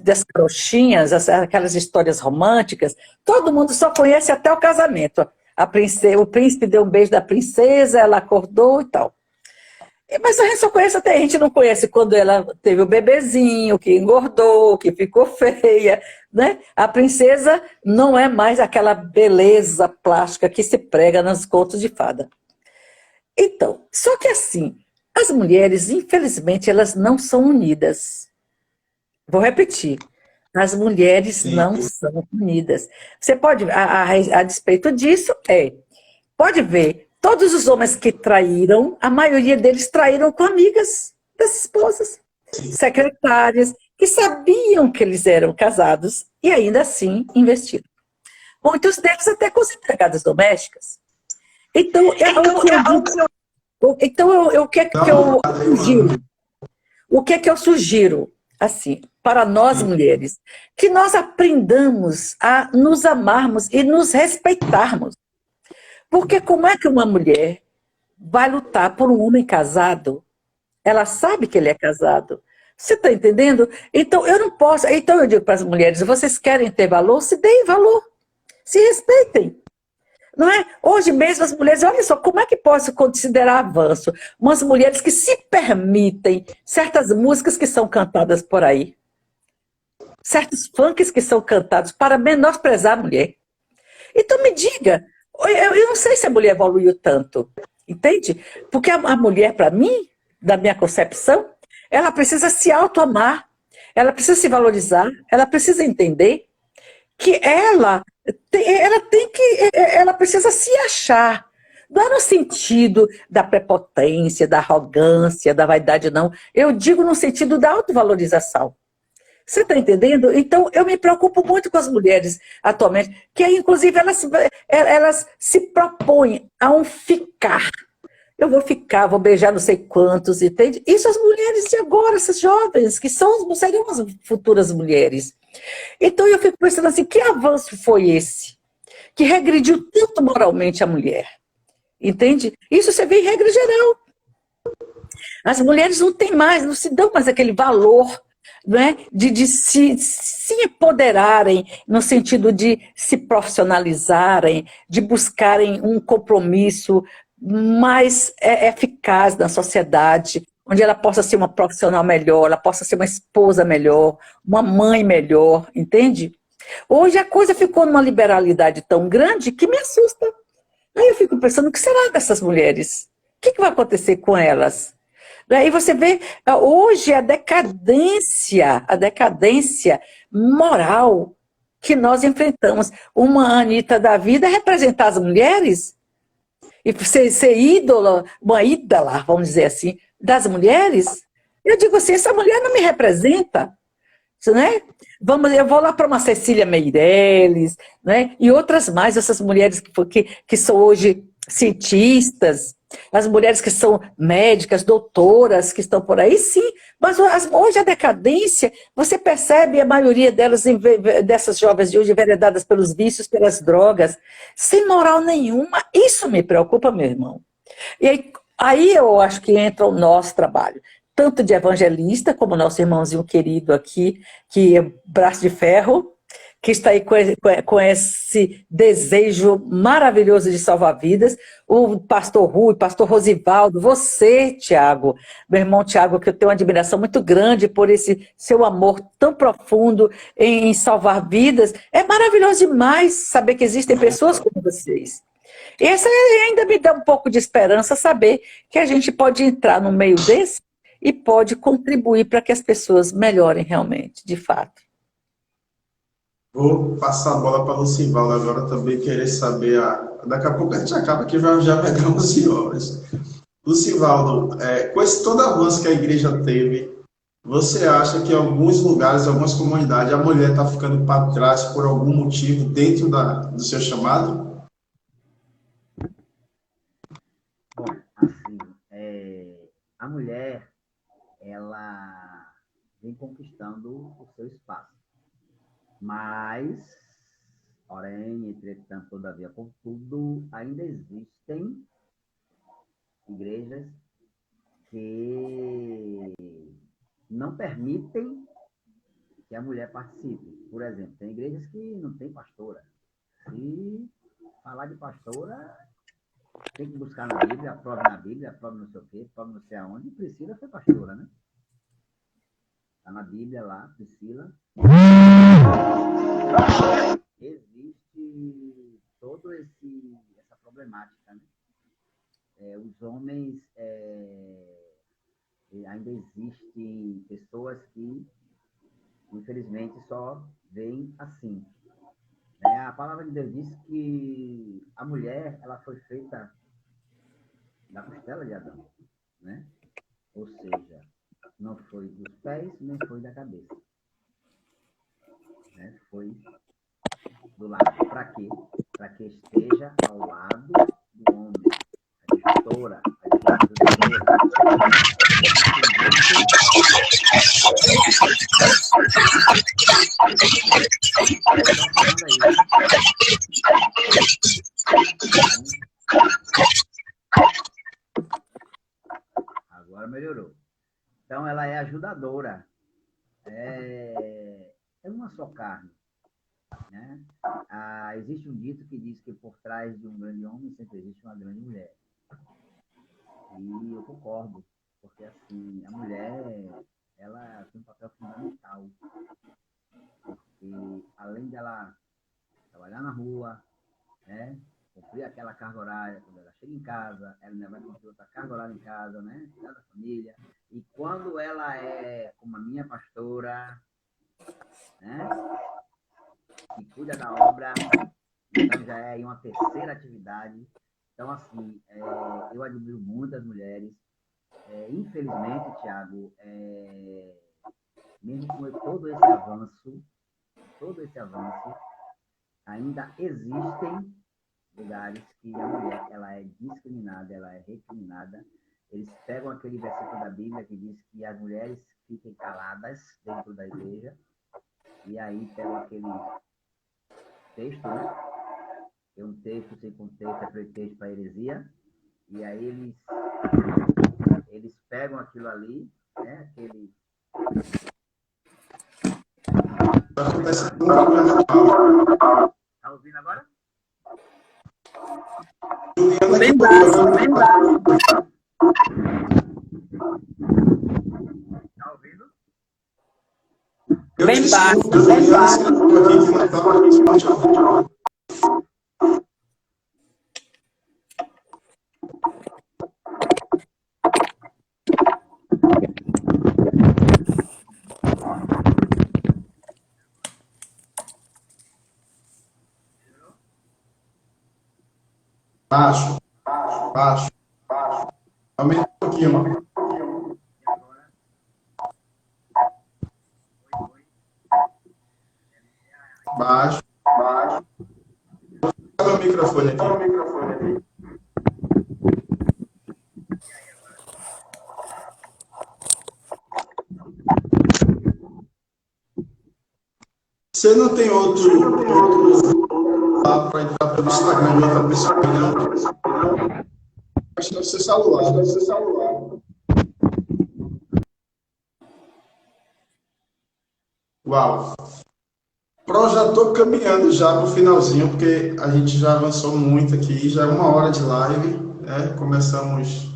das carochinhas, aquelas histórias românticas, todo mundo só conhece até o casamento. O príncipe deu um beijo da princesa, ela acordou e tal. Mas a gente só conhece até, a gente não conhece quando ela teve o bebezinho, que engordou, que ficou feia, né? A princesa não é mais aquela beleza plástica que se prega nos contos de fada. Então, só que assim, as mulheres, infelizmente, elas não são unidas. Vou repetir. As mulheres não são unidas. Você pode, a despeito disso, pode ver, todos os homens que traíram, a maioria deles traíram com amigas das esposas, secretárias, que sabiam que eles eram casados e ainda assim investiram. Muitos deles até com as empregadas domésticas. Então, o que é que eu sugiro? O que é que eu sugiro, assim, para nós mulheres? Que nós aprendamos a nos amarmos e nos respeitarmos. Porque como é que uma mulher vai lutar por um homem casado? Ela sabe que ele é casado. Você está entendendo? Então, eu não posso... Então, eu digo para as mulheres, vocês querem ter valor? Se deem valor. Se respeitem. Não é? Hoje mesmo as mulheres, olha só, como é que posso considerar avanço? Umas mulheres que se permitem certas músicas que são cantadas por aí, certos funks que são cantados para menosprezar a mulher. Então me diga, eu não sei se a mulher evoluiu tanto, entende? Porque a mulher, para mim, da minha concepção, ela precisa se autoamar, ela precisa se valorizar, ela precisa entender que ela precisa se achar. Não é no sentido da prepotência, da arrogância, da vaidade, não. Eu digo no sentido da autovalorização. Você está entendendo? Então, eu me preocupo muito com as mulheres atualmente, que inclusive elas se propõem a um ficar. Eu vou ficar, vou beijar não sei quantos, entende? Isso as mulheres de agora, essas jovens, que seriam as futuras mulheres. Então eu fico pensando assim, que avanço foi esse? Que regrediu tanto moralmente a mulher. Entende? Isso você vê em regra geral. As mulheres não têm mais, não se dão mais aquele valor, né, de se empoderarem, no sentido de se profissionalizarem, de buscarem um compromisso mais eficaz na sociedade, onde ela possa ser uma profissional melhor, ela possa ser uma esposa melhor, uma mãe melhor, entende? Hoje a coisa ficou numa liberalidade tão grande que me assusta. Aí eu fico pensando, o que será dessas mulheres? O que vai acontecer com elas? Aí você vê, hoje a decadência moral que nós enfrentamos. Uma Anitta da vida é representar as mulheres e ser ídola, uma ídola, vamos dizer assim, das mulheres. Eu digo assim, essa mulher não me representa, né? Eu vou lá para uma Cecília Meirelles, né? E outras mais, essas mulheres que são hoje cientistas, As mulheres que são médicas, doutoras, que estão por aí, sim. Mas hoje a decadência, você percebe a maioria delas, dessas jovens de hoje, enveredadas pelos vícios, pelas drogas, sem moral nenhuma. Isso me preocupa, meu irmão. E aí eu acho que entra o nosso trabalho, tanto de evangelista, como nosso irmãozinho querido aqui, que é braço de ferro, que está aí com esse desejo maravilhoso de salvar vidas, o pastor Rui, pastor Rosivaldo, você, Tiago, meu irmão Tiago, que eu tenho uma admiração muito grande por esse seu amor tão profundo em salvar vidas. É maravilhoso demais saber que existem pessoas como vocês. E essa ainda me dá um pouco de esperança saber que a gente pode entrar no meio desse e pode contribuir para que as pessoas melhorem realmente, de fato. Vou passar a bola para o Lucivaldo agora também, querer saber. Daqui a pouco a gente acaba que já vai dar 11 horas. Lucivaldo, com esse todo avanço que a igreja teve, você acha que em alguns lugares, em algumas comunidades, a mulher está ficando para trás por algum motivo dentro do seu chamado? Bom, assim, a mulher, ela vem conquistando o seu espaço. Mas, porém, entretanto, todavia, contudo, ainda existem igrejas que não permitem que a mulher participe. Por exemplo, tem igrejas que não tem pastora. Se falar de pastora, tem que buscar na Bíblia, aprova não sei o quê, aprova não sei aonde. Priscila foi pastora, né? Está na Bíblia lá, Priscila. Existe toda essa problemática, né? Os homens, ainda existem pessoas que, infelizmente, só veem assim. A palavra de Deus diz que a mulher, ela foi feita da costela de Adão, né? Ou seja, não foi dos pés, nem foi da cabeça. Foi do lado. Para quê? Para que esteja ao lado do homem. A gestora, a agora melhorou. Então, ela é ajudadora. É uma só carne. Né? Existe um dito que diz que por trás de um grande homem sempre existe uma grande mulher. E eu concordo, porque assim, a mulher, ela tem um papel fundamental. Porque além dela trabalhar na rua, né, cumprir aquela carga horária, quando ela chega em casa, ela ainda vai cumprir outra carga horária em casa, né, cuidar da família. E quando ela é como a minha pastora, né, que cuida da obra, então já é uma terceira atividade. Então, assim, eu admiro muito as mulheres. Infelizmente, Tiago, mesmo com todo esse avanço, ainda existem lugares que a mulher, ela é discriminada, ela é recriminada. Eles pegam aquele versículo da Bíblia que diz que as mulheres fiquem caladas dentro da igreja, e aí pegam aquele texto, né? É um texto sem contexto, é pretexto para heresia, e aí eles pegam aquilo ali, né? Aquele... Tá ouvindo agora? Bem baixo, bem baixo. Tá ouvindo? Bem baixo, bem baixo. Baixo. Aumenta um pouquinho, mano. Baixo. Olha o microfone aqui. Você não tem outro lá para entrar pelo Instagram de outra pessoa, não? Acho que é o seu celular. Uau! Pro, já estou caminhando já para o finalzinho, porque a gente já avançou muito aqui, já é 1 hora de live, né? Começamos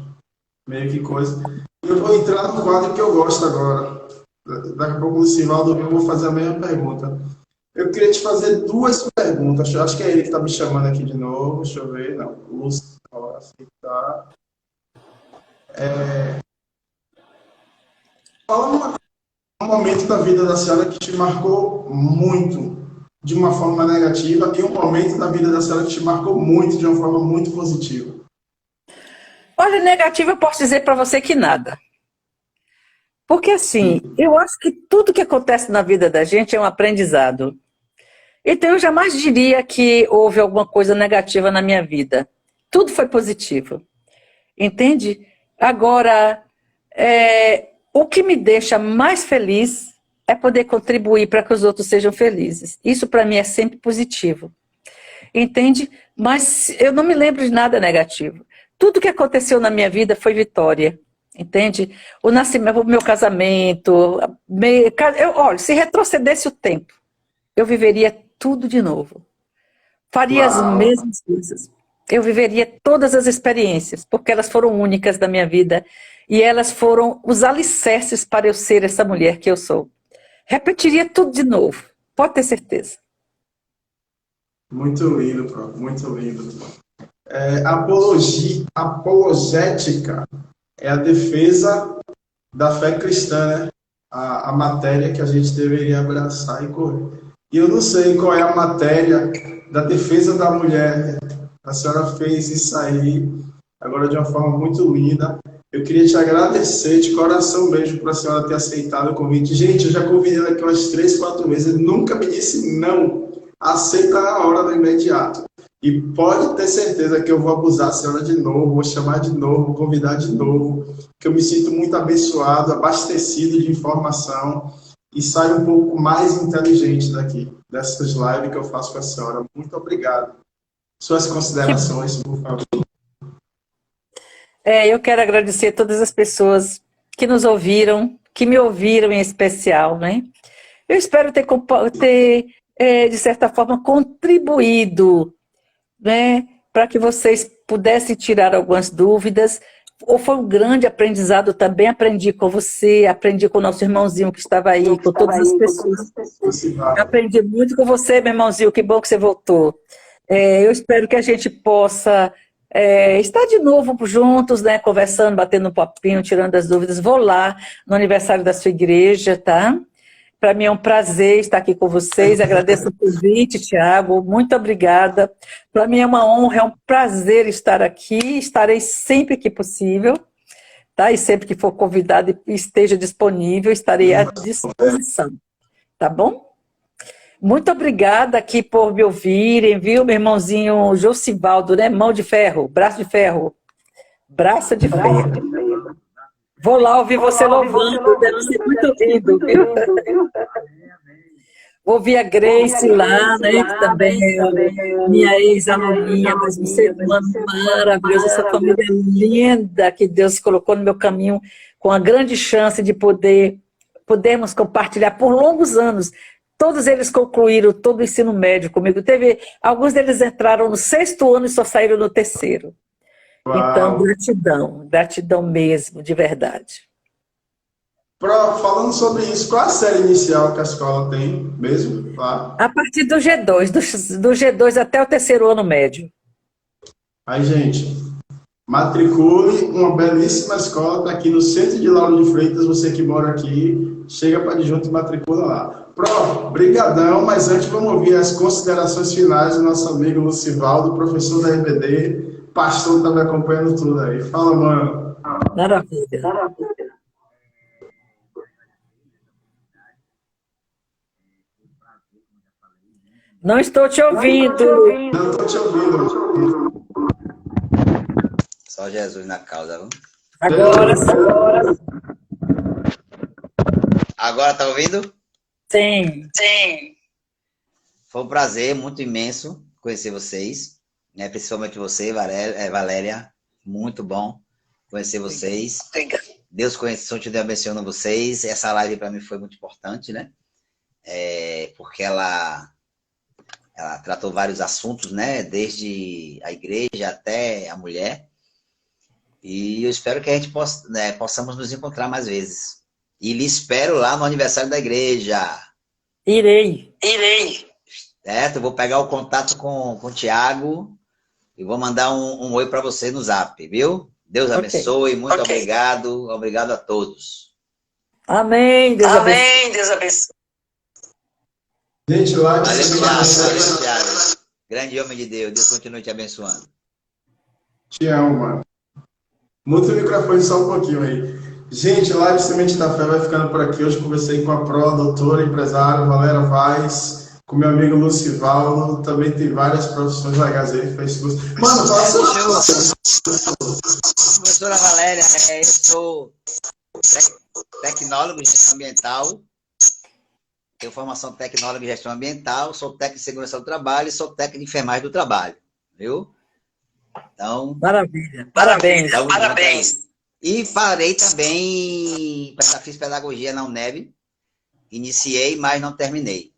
meio que coisa. Eu vou entrar no quadro que eu gosto agora. Daqui a pouco o Lucivaldo, eu vou fazer a mesma pergunta. Eu queria te fazer 2 perguntas. Eu acho que é ele que está me chamando aqui de novo. Deixa eu ver. Não, o Lúcio, aceitar. Fala um momento da vida da senhora que te marcou muito de uma forma negativa e um momento da vida da senhora que te marcou muito de uma forma muito positiva. Olha, negativa eu posso dizer para você que nada. Porque assim, eu acho que tudo que acontece na vida da gente é um aprendizado. Então eu jamais diria que houve alguma coisa negativa na minha vida. Tudo foi positivo. Entende? Agora, o que me deixa mais feliz é poder contribuir para que os outros sejam felizes. Isso para mim é sempre positivo. Entende? Mas eu não me lembro de nada negativo. Tudo que aconteceu na minha vida foi vitória. Entende? O nascimento, o meu casamento. Olha, se retrocedesse o tempo, eu viveria tudo de novo. Faria as mesmas coisas. Eu viveria todas as experiências, porque elas foram únicas da minha vida e elas foram os alicerces para eu ser essa mulher que eu sou. Repetiria tudo de novo, pode ter certeza. Muito lindo, prof. Muito lindo. Apologética é a defesa da fé cristã, né? A matéria que a gente deveria abraçar e correr. E eu não sei qual é a matéria da defesa da mulher. A senhora fez isso aí, agora de uma forma muito linda. Eu queria te agradecer de coração mesmo por a senhora ter aceitado o convite. Gente, eu já convidei ela aqui umas 3, 4 vezes. Ele nunca me disse não. Aceita na hora, no imediato. E pode ter certeza que eu vou abusar a senhora de novo, vou chamar de novo, vou convidar de novo, que eu me sinto muito abençoado, abastecido de informação e saio um pouco mais inteligente daqui, dessas lives que eu faço com a senhora. Muito obrigado. Suas considerações, por favor. Eu quero agradecer a todas as pessoas que nos ouviram, que me ouviram em especial, né? Eu espero ter de certa forma, contribuído, né, para que vocês pudessem tirar algumas dúvidas. Ou foi um grande aprendizado também, aprendi com você, aprendi com o nosso irmãozinho que estava aí, com todas as pessoas. Eu aprendi muito com você, meu irmãozinho, que bom que você voltou. Eu espero que a gente possa estar de novo juntos, né, conversando, batendo um papinho, tirando as dúvidas. Vou lá no aniversário da sua igreja, tá? Para mim é um prazer estar aqui com vocês. Agradeço o convite, Tiago. Muito obrigada. Para mim é uma honra, é um prazer estar aqui. Estarei sempre que possível, tá? E sempre que for convidado e esteja disponível, estarei à disposição. Tá bom? Muito obrigada aqui por me ouvirem, viu, meu irmãozinho Josivaldo, né? Mão de ferro, braço de ferro. Braço de ferro. Vou lá ouvir você louvando, deve ser muito lindo, viu? Vou ouvir a Grace lá, né, que também é minha ex-aluninha, mas um ser humano maravilhoso, essa família linda que Deus colocou no meu caminho, com a grande chance de podermos compartilhar por longos anos. Todos eles concluíram todo o ensino médio comigo. Alguns deles entraram no 6º ano e só saíram no 3º. Então, gratidão mesmo, de verdade. Falando sobre isso, qual a série inicial que a escola tem mesmo? A partir do G2, do G2 até o 3º ano médio. Aí, gente, matricule, uma belíssima escola, está aqui no centro de Lauro de Freitas, você que mora aqui, chega para adjunto e matricula lá. Brigadão, mas antes vamos ouvir as considerações finais do nosso amigo Lucivaldo, professor da EBD, pastor está me acompanhando tudo aí. Fala, mano. Maravilha. Não estou te ouvindo. Não estou te ouvindo. Só Jesus na causa, viu? Agora tá ouvindo? Sim. Foi um prazer muito imenso conhecer vocês, né? Principalmente você, Valéria. Muito bom conhecer vocês. Deus continue abençoando vocês. Essa live para mim foi muito importante, né? Porque ela tratou vários assuntos, né? Desde a igreja até a mulher. E eu espero que a gente possamos nos encontrar mais vezes. E lhe espero lá no aniversário da igreja. Irei. Certo? Eu vou pegar o contato com o Tiago e vou mandar um oi para você no Zap, viu? Deus abençoe, muito obrigado. Obrigado a todos. Amém. Deus abençoe. Gente, lá Valeu, Thiago. Grande homem de Deus. Deus continue te abençoando. te amo, mano. Muta o microfone só um pouquinho aí. Gente, Live Semente da Fé vai ficando por aqui. Hoje conversei com a doutora, empresária Valéria Vaz, com meu amigo Lucivaldo. Também tem várias profissões legais aí que fez curso. Mano, fala Professora Valéria, eu sou tecnólogo em gestão ambiental. Tenho formação tecnóloga em gestão ambiental, sou técnico de segurança do trabalho e sou técnico de enfermagem do trabalho. Viu? Então, Maravilha. Parabéns. E farei também, fiz pedagogia na UNEB, iniciei, mas não terminei.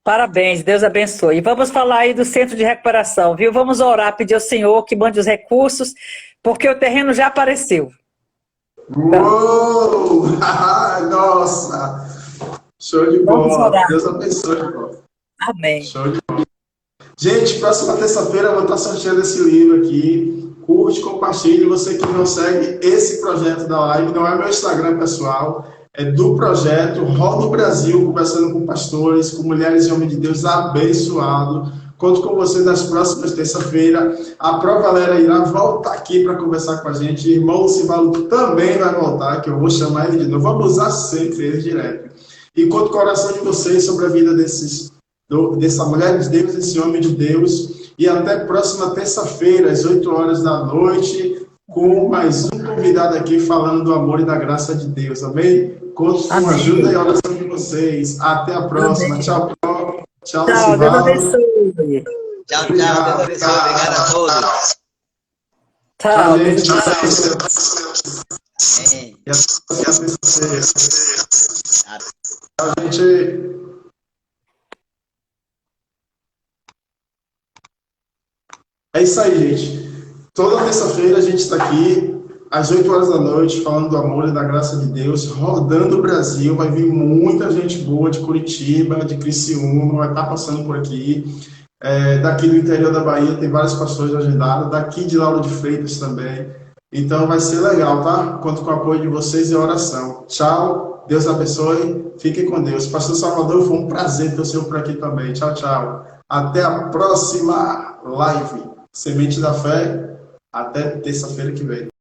Parabéns, Deus abençoe. E vamos falar aí do centro de recuperação, viu? Vamos orar, pedir ao Senhor que mande os recursos, porque o terreno já apareceu. Uou! Nossa! Show de bola. Deus abençoe, irmão. Amém. Show de bola. Gente, próxima terça-feira eu vou estar sorteando esse livro aqui. Curte, compartilhe. Você que não segue esse projeto da live, não é meu Instagram pessoal, é do projeto Roda o Brasil, conversando com pastores, com mulheres e homens de Deus abençoados. Conto com você nas próximas terça-feira. A Valéria irá voltar aqui para conversar com a gente. O irmão Lucivaldo também vai voltar, que eu vou chamar ele de novo. Vamos usar sempre ele direto. E conto com o coração de vocês sobre a vida dessa mulher de Deus, desse homem de Deus. E até próxima terça-feira, às 8 horas da noite, com mais um convidado aqui falando do amor e da graça de Deus. Amém? Conto com a ajuda e a oração de vocês. Até a próxima. Amém. Tchau, tchau, Deus abençoe. Tchau, Deus abençoe. Obrigado a todos. Tchau, gente. Amém. Tchau, gente. É isso aí, gente. Toda terça-feira a gente está aqui, às 8 horas da noite, falando do amor e da graça de Deus, rodando o Brasil. Vai vir muita gente boa de Curitiba, de Criciúma, vai estar passando por aqui. Daqui do interior da Bahia tem vários pastores agendados, daqui de Lauro de Freitas também. Então vai ser legal, tá? Conto com o apoio de vocês e a oração. Tchau, Deus abençoe, fiquem com Deus. Pastor Salvador, foi um prazer ter o senhor por aqui também. Tchau, tchau. Até a próxima live. Semente da Fé, até terça-feira que vem.